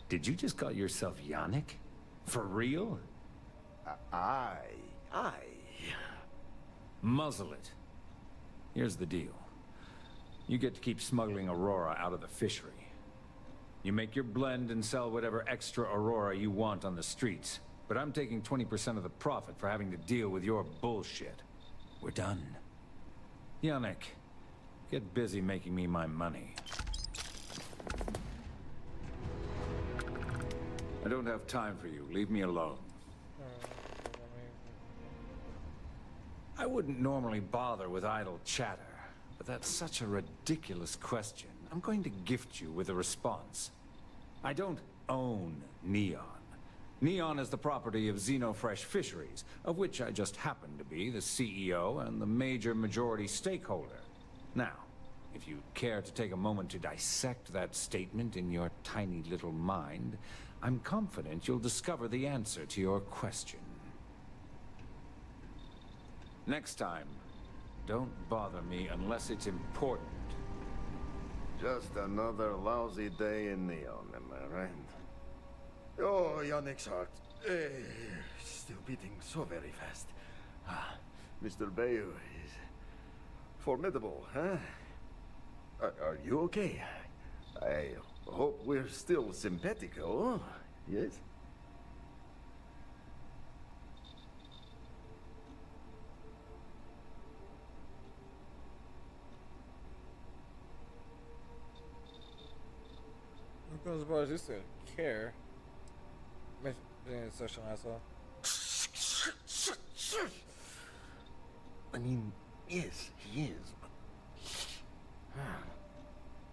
did you just call yourself Yannick? For real? Aye. Muzzle it. Here's the deal. You get to keep smuggling Aurora out of the fishery. You make your blend and sell whatever extra Aurora you want on the streets. But I'm taking 20% of the profit for having to deal with your bullshit. We're done. Yannick, get busy making me my money. I don't have time for you. Leave me alone. I wouldn't normally bother with idle chatter. But that's such a ridiculous question. I'm going to gift you with a response. I don't own Neon. Neon is the property of Xenofresh Fisheries, of which I just happen to be the CEO and the major majority stakeholder. Now, if you care to take a moment to dissect that statement in your tiny little mind, I'm confident you'll discover the answer to your question. Next time, don't bother me unless it's important. Just another lousy day in Neon, am I right? Oh, Yannick's heart. Still beating so very fast. Mr. Bayou is formidable, huh? Are you okay? I hope we're still simpatico, yes? I'm surprised you still care. Being such an asshole. I mean, yes, he is, but...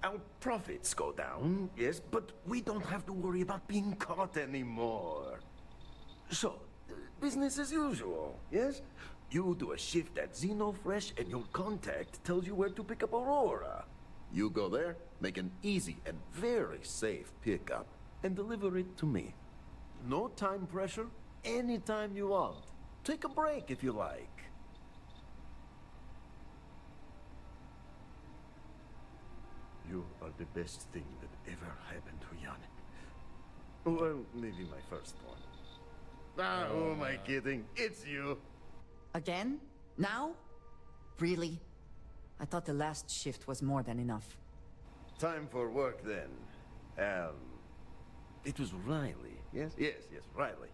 Our profits go down, yes, but we don't have to worry about being caught anymore. So, business as usual, yes? You do a shift at Xenofresh and your contact tells you where to pick up Aurora. You go there, make an easy and very safe pickup, and deliver it to me. No time pressure, anytime you want. Take a break if you like. You are the best thing that ever happened to Yannick. Well, maybe my first one. Ah, who am I kidding? It's you. Again? Now? Really? I thought the last shift was more than enough. Time for work then. It was Riley. Yes, Riley.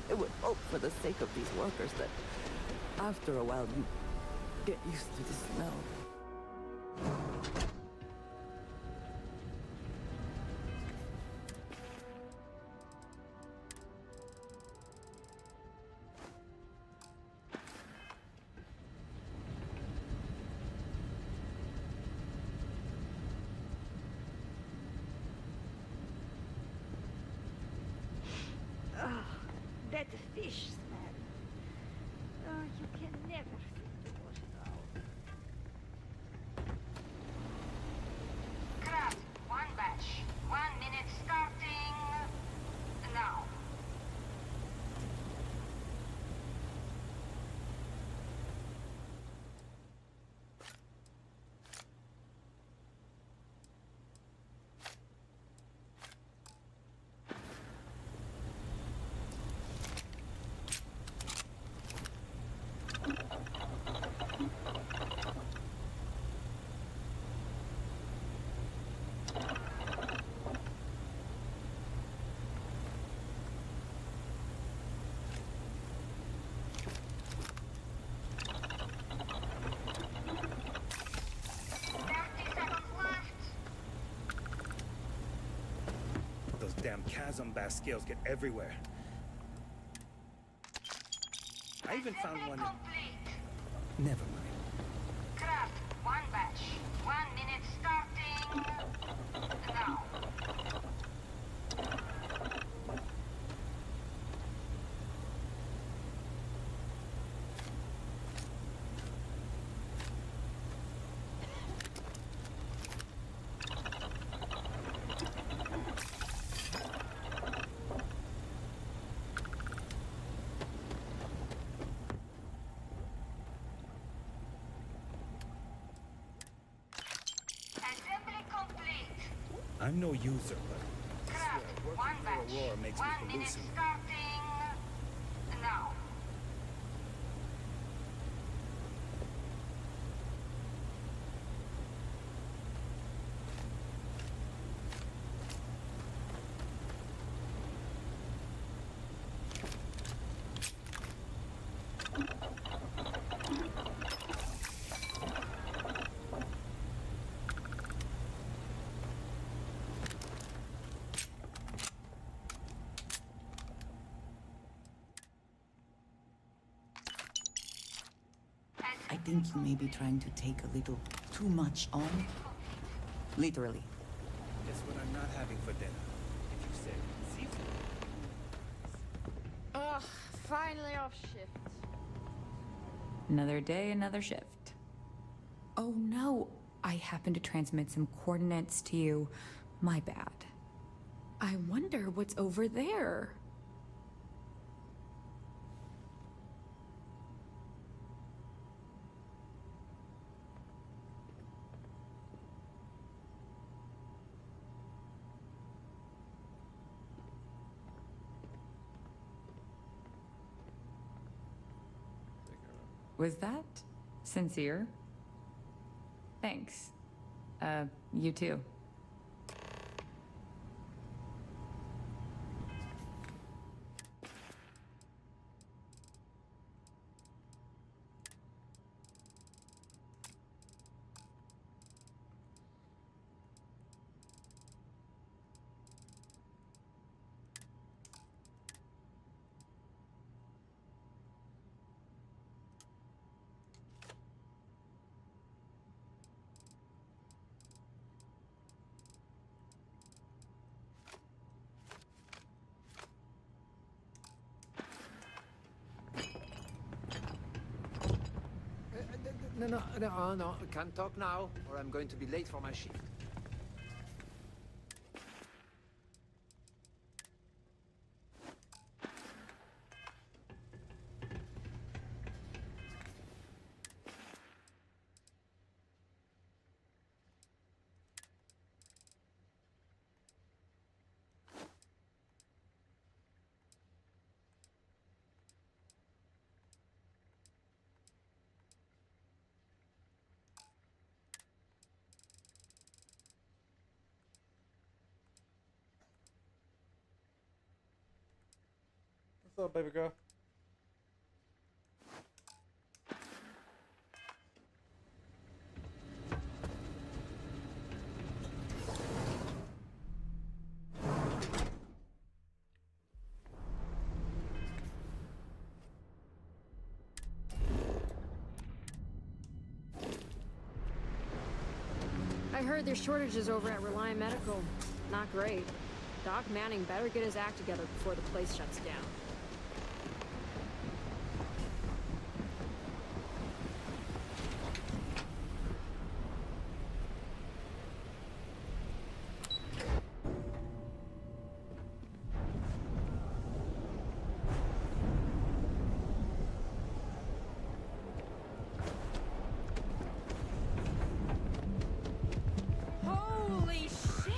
I would hope for the sake of these workers that after a while you get used to the smell. Oh, that fish smell. Oh, you can never seem to wash it out. Craft, one batch. 1 minute starting now. Those damn chasm bascales get everywhere. I even found one. Never mind. Craft, one batch. 1 minute starting now. Assembly complete. I'm no user, but I Craft, swear, one working batch. for Aurora makes me 1 minute hallucinate. starting now. I think you may be trying to take a little too much on. Literally. Guess what I'm not having for dinner? If you said seafood. Ugh, finally off shift. Another day, another shift. Oh no, I happened to transmit some coordinates to you. My bad. I wonder what's over there. Was that sincere? Thanks. You too. No. Can't talk now, or I'm going to be late for my shift. What's up, baby girl? I heard there's shortages over at Reliant Medical. Not great. Doc Manning better get his act together before the place shuts down. Holy shit!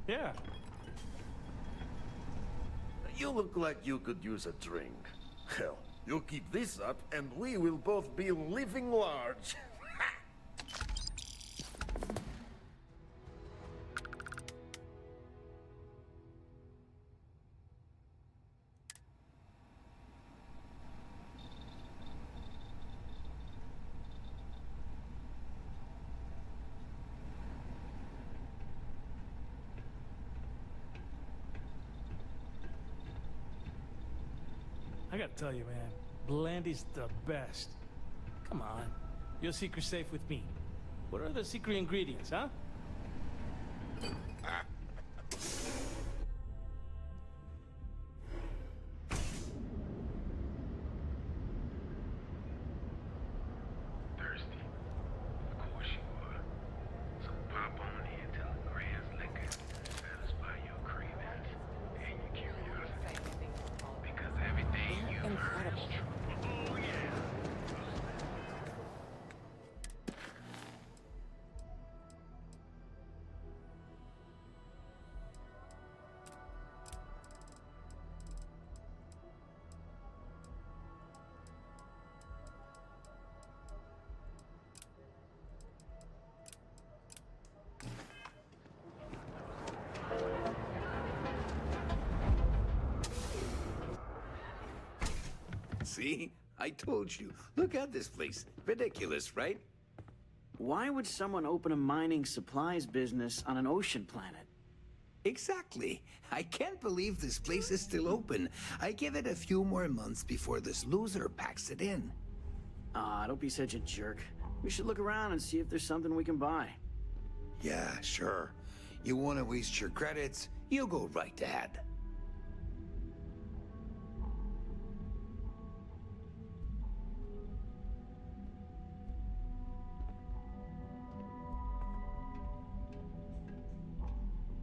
Yeah. You look like you could use a drink. Hell, you keep this up and we will both be living large. I gotta tell you, man, Blandy's the best. Come on, your secret's safe with me. What are the secret ingredients, huh? Thirsty? Of course you are. So pop on in to Grand's Liquor. Satisfy your cravings and your curiosity. Because everything you heard is true. Oh yeah. See? I told you. Look at this place. Ridiculous, right? Why would someone open a mining supplies business on an ocean planet? Exactly. I can't believe this place is still open. I give it a few more months before this loser packs it in. Ah, don't be such a jerk. We should look around and see if there's something we can buy. Yeah, sure. You want to waste your credits? You go right ahead.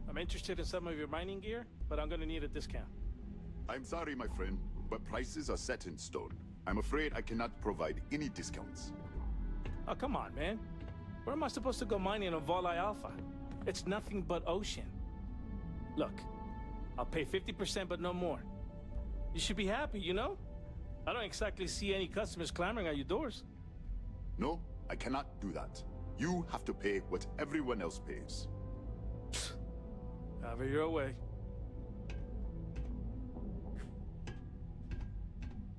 I'm interested in some of your mining gear, but I'm gonna need a discount. I'm sorry, my friend, but prices are set in stone. I'm afraid I cannot provide any discounts. Oh, come on, man. Where am I supposed to go mining on Volii Alpha? It's nothing but ocean. Look, I'll pay 50%, but no more. You should be happy, you know? I don't exactly see any customers clamoring at your doors. No, I cannot do that. You have to pay what everyone else pays. Have it your way.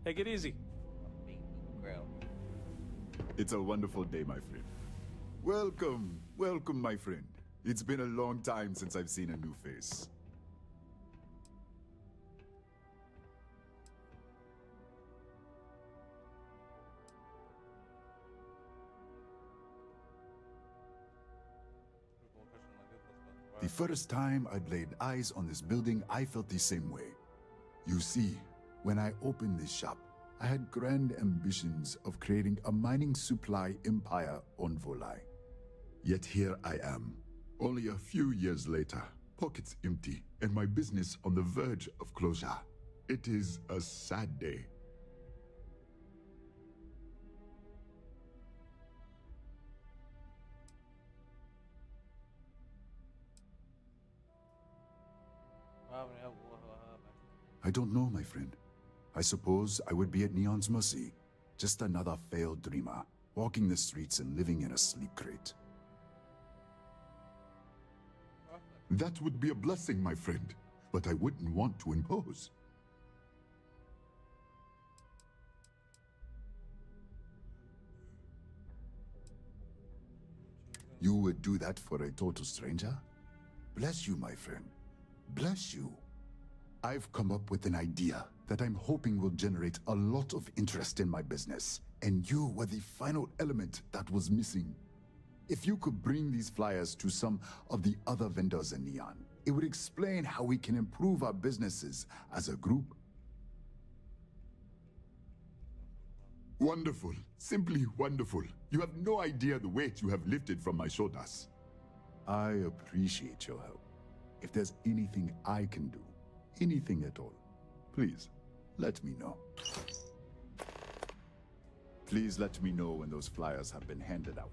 Take it easy. It's a wonderful day, my friend. Welcome, welcome, my friend. It's been a long time since I've seen a new face. The first time I'd laid eyes on this building, I felt the same way. You see, when I opened this shop, I had grand ambitions of creating a mining supply empire on Volii. Yet here I am, only a few years later, pockets empty, and my business on the verge of closure. It is a sad day. I don't know, my friend. I suppose I would be at Neon's mercy. Just another failed dreamer, walking the streets and living in a sleep crate. That would be a blessing, my friend, but I wouldn't want to impose. You would do that for a total stranger? Bless you, my friend. Bless you. I've come up with an idea that I'm hoping will generate a lot of interest in my business, and you were the final element that was missing. If you could bring these flyers to some of the other vendors in Neon, it would explain how we can improve our businesses as a group. Wonderful. Simply wonderful. You have no idea the weight you have lifted from my shoulders. I appreciate your help. If there's anything I can do, anything at all, please, let me know. Please let me know when those flyers have been handed out.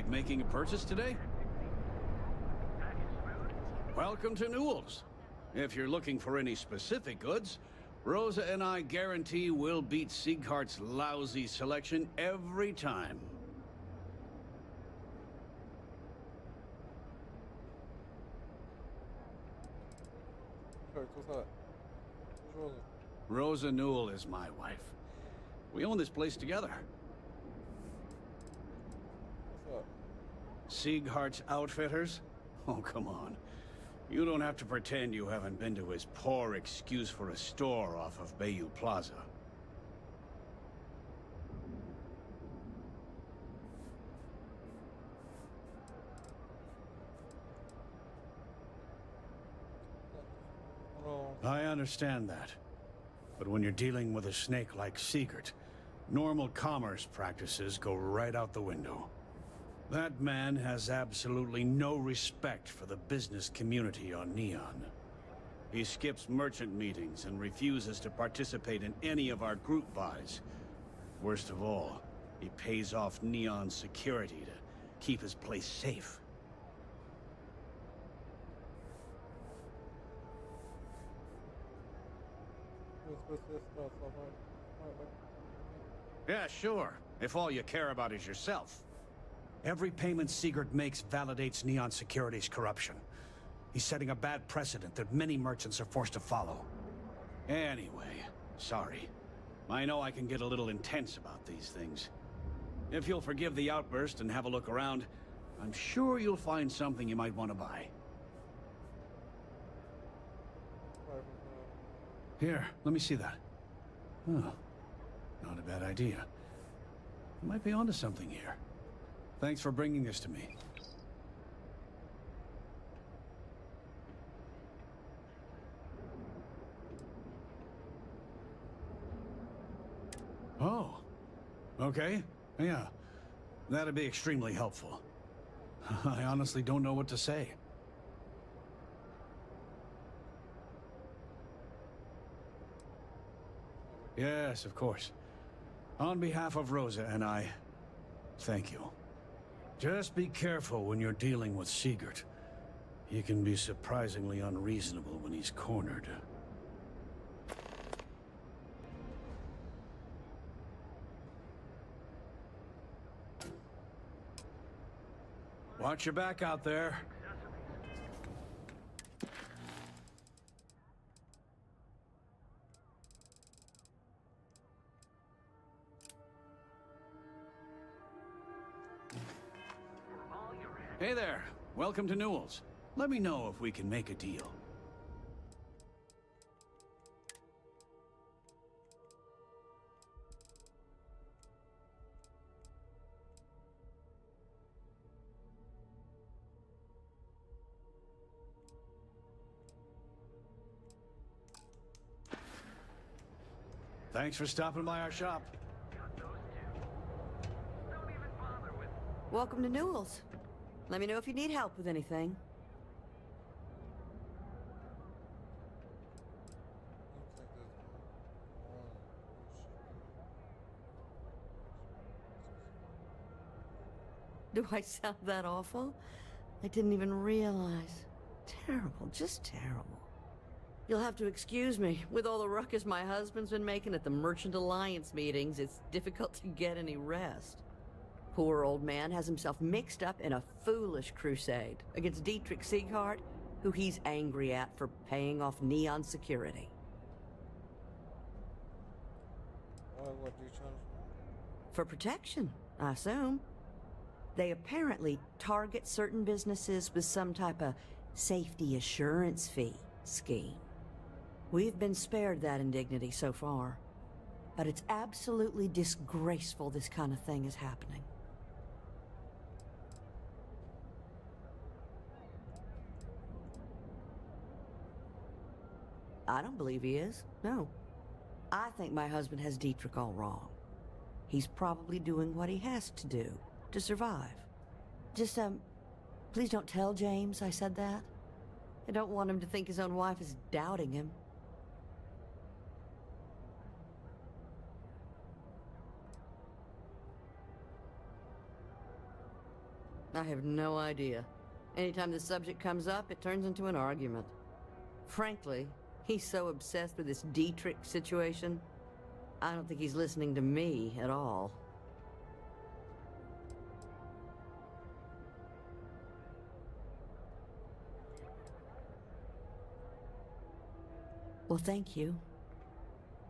Making a purchase today? Welcome to Newell's. If you're looking for any specific goods, Rosa and I guarantee we'll beat Sieghart's lousy selection every time. Rosa Newell is my wife. We own this place together. Sieghart's Outfitters? Oh, come on. You don't have to pretend you haven't been to his poor excuse for a store off of Bayou Plaza. I understand that. But when you're dealing with a snake like Siegert, normal commerce practices go right out the window. That man has absolutely no respect for the business community on Neon. He skips merchant meetings and refuses to participate in any of our group buys. Worst of all, he pays off Neon security to keep his place safe. Yeah, sure. If all you care about is yourself. Every payment Sigurd makes validates Neon Security's corruption. He's setting a bad precedent that many merchants are forced to follow. Anyway, sorry. I know I can get a little intense about these things. If you'll forgive the outburst and have a look around, I'm sure you'll find something you might want to buy. Here, let me see that. Oh, not a bad idea. You might be onto something here. Thanks for bringing this to me. Oh, okay. Yeah, that'd be extremely helpful. I honestly don't know what to say. Yes, of course. On behalf of Rosa and I, thank you. Just be careful when you're dealing with Sigurd. He can be surprisingly unreasonable when he's cornered. Watch your back out there. Hey there. Welcome to Newell's. Let me know if we can make a deal. Thanks for stopping by our shop. Welcome to Newell's. Let me know if you need help with anything. Do I sound that awful? I didn't even realize. Terrible, just terrible. You'll have to excuse me. With all the ruckus my husband's been making at the Merchant Alliance meetings, it's difficult to get any rest. Poor old man has himself mixed up in a foolish crusade against Dietrich Sieghart, who he's angry at for paying off Neon Security. What do you charge? For protection, I assume. They apparently target certain businesses with some type of safety assurance fee scheme. We've been spared that indignity so far, but it's absolutely disgraceful this kind of thing is happening. I don't believe he is, no. I think my husband has Dietrich all wrong. He's probably doing what he has to do to survive. Just, please don't tell James I said that. I don't want him to think his own wife is doubting him. I have no idea. Anytime the subject comes up, it turns into an argument. Frankly, he's so obsessed with this Dietrich situation, I don't think he's listening to me at all. Well, thank you.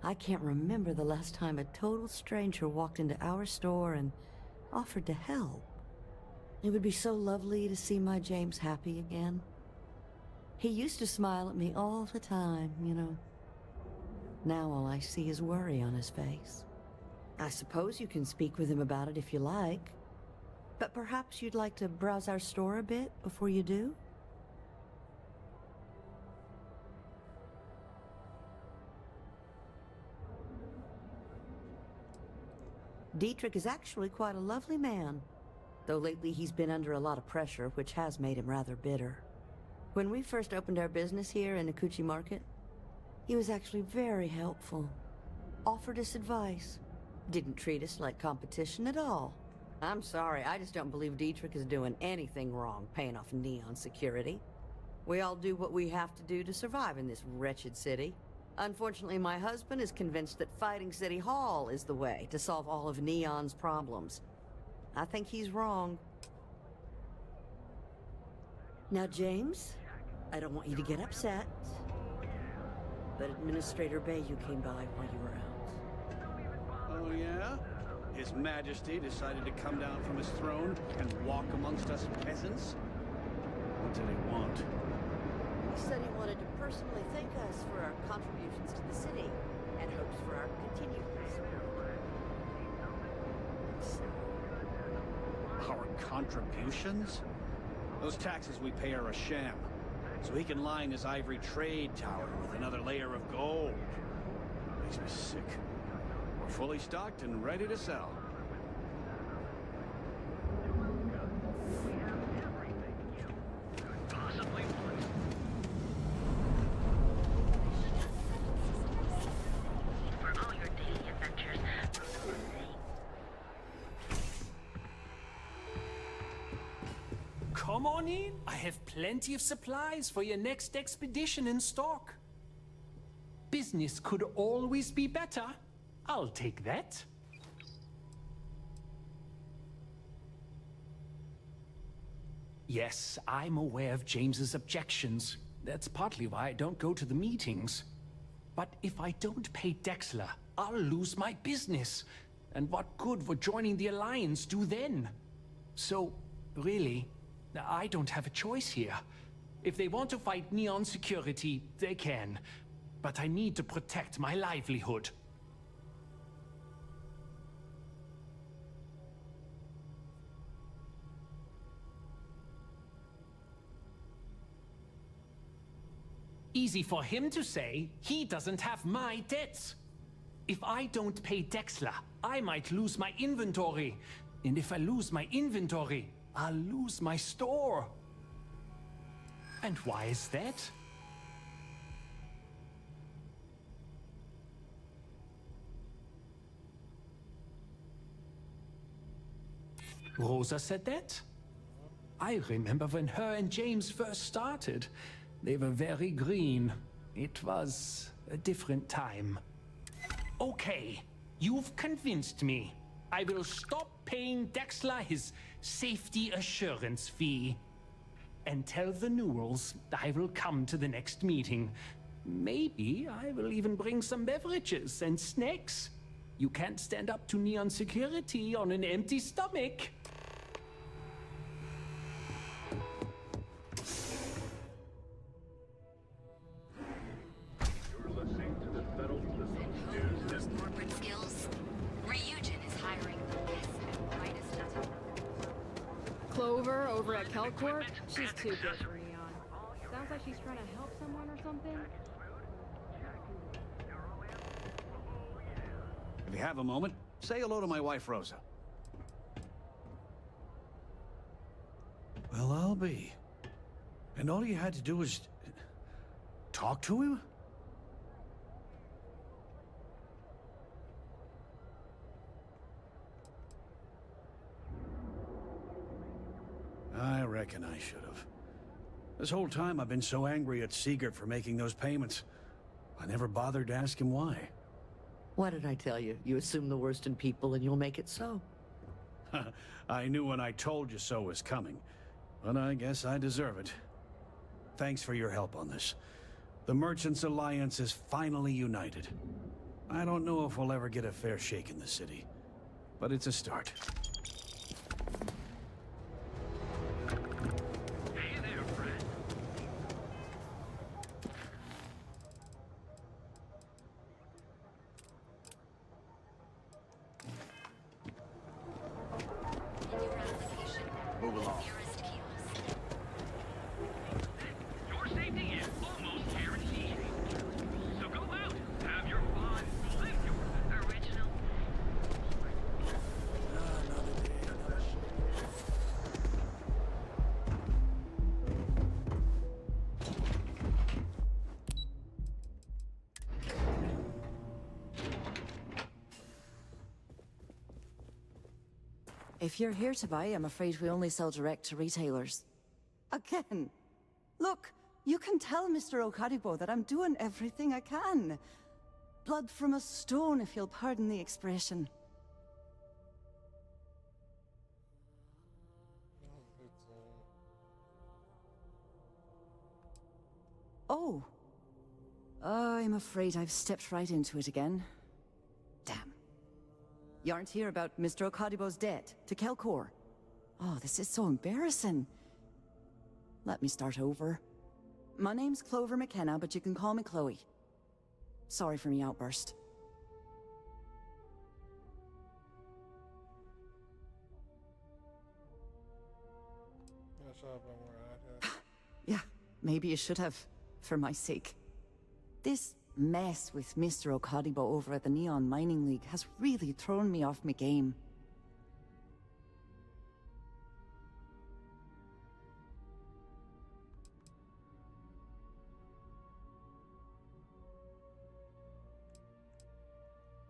I can't remember the last time a total stranger walked into our store and offered to help. It would be so lovely to see my James happy again. He used to smile at me all the time, you know. Now all I see is worry on his face. I suppose you can speak with him about it if you like. But perhaps you'd like to browse our store a bit before you do? Dietrich is actually quite a lovely man, though lately he's been under a lot of pressure, which has made him rather bitter. When we first opened our business here in Akuchi Market, he was actually very helpful. Offered us advice. Didn't treat us like competition at all. I'm sorry, I just don't believe Dietrich is doing anything wrong paying off Neon security. We all do what we have to do to survive in this wretched city. Unfortunately, my husband is convinced that fighting City Hall is the way to solve all of Neon's problems. I think he's wrong. Now, James, I don't want you to get upset, but Administrator Bayou came by while you were out. Oh, yeah? His Majesty decided to come down from his throne and walk amongst us peasants? What did he want? He said he wanted to personally thank us for our contributions to the city and hopes for our continued support. Our contributions? Those taxes we pay are a sham, so he can line his ivory trade tower with another layer of gold. Makes me sick. We're fully stocked and ready to sell. Come on in. I have plenty of supplies for your next expedition in stock. Business could always be better. I'll take that. Yes, I'm aware of James's objections. That's partly why I don't go to the meetings. But if I don't pay Dexler, I'll lose my business. And what good would joining the Alliance do then? So, really, I don't have a choice here. If they want to fight Neon security, they can. But I need to protect my livelihood. Easy for him to say. He doesn't have my debts. If I don't pay Dexler, I might lose my inventory. And if I lose my inventory, I'll lose my store. And why is that? Rosa said that? I remember when her and James first started. They were very green. It was a different time. Okay, you've convinced me. I will stop paying Dexler his safety assurance fee. And tell the Newells I will come to the next meeting. Maybe I will even bring some beverages and snacks. You can't stand up to Neon security on an empty stomach. Corporate skills. Ryujin is hiring the best and brightest dozen. Clover over at Kelcorp? She's too good for Neon. Sounds like she's trying to help someone or something. If you have a moment, say hello to my wife, Rosa. Well, I'll be. And all you had to do was talk to him? I reckon I should have. This whole time I've been so angry at Siegert for making those payments. I never bothered to ask him why. What did I tell you? You assume the worst in people and you'll make it so. I knew when I told you so was coming. But I guess I deserve it. Thanks for your help on this. The Merchants Alliance is finally united. I don't know if we'll ever get a fair shake in the city, but it's a start. Move along. Your safety is almost guaranteed. So go out, have your fun, live your original. Another day If you're here to buy, I'm afraid we only sell direct to retailers. Again. Look, you can tell Mr. Okadibo that I'm doing everything I can. Blood from a stone, if you'll pardon the expression. Oh. I'm afraid I've stepped right into it again. Damn. You aren't here about Mr. Okadibo's debt to Kelkor. Oh, this is so embarrassing. Let me start over. My name's Clover McKenna, but you can call me Chloe. Sorry for me outburst. Yeah, maybe you should have, for my sake. This mess with Mr. Okadibo over at the Neon Mining League has really thrown me off my game.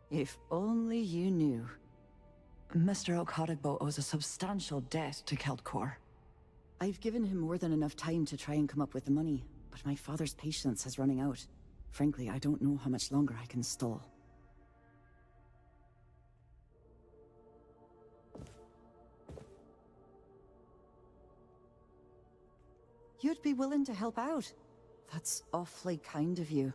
If only you knew. Mr. Okadibo owes a substantial debt to Keldcor. I've given him more than enough time to try and come up with the money, but my father's patience is running out. Frankly, I don't know how much longer I can stall. You'd be willing to help out. That's awfully kind of you.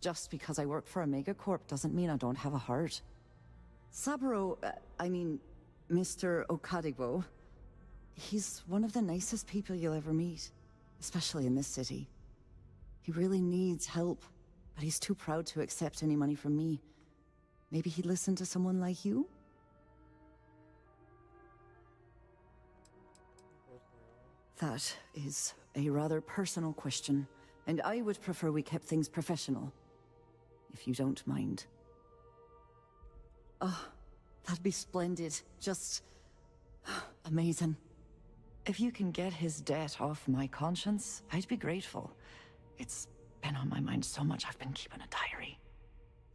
Just because I work for a megacorp doesn't mean I don't have a heart. Saburo, Mr. Okadibo, he's one of the nicest people you'll ever meet, especially in this city. He really needs help, but he's too proud to accept any money from me. Maybe he'd listen to someone like you? That is a rather personal question, and I would prefer we kept things professional. If you don't mind. Oh, that'd be splendid. Just amazing. If you can get his debt off my conscience, I'd be grateful. It's been on my mind so much I've been keeping a diary.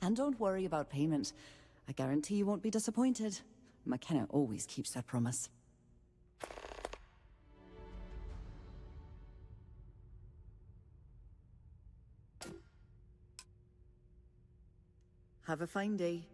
And don't worry about payment. I guarantee you won't be disappointed. McKenna always keeps that promise. Have a fine day.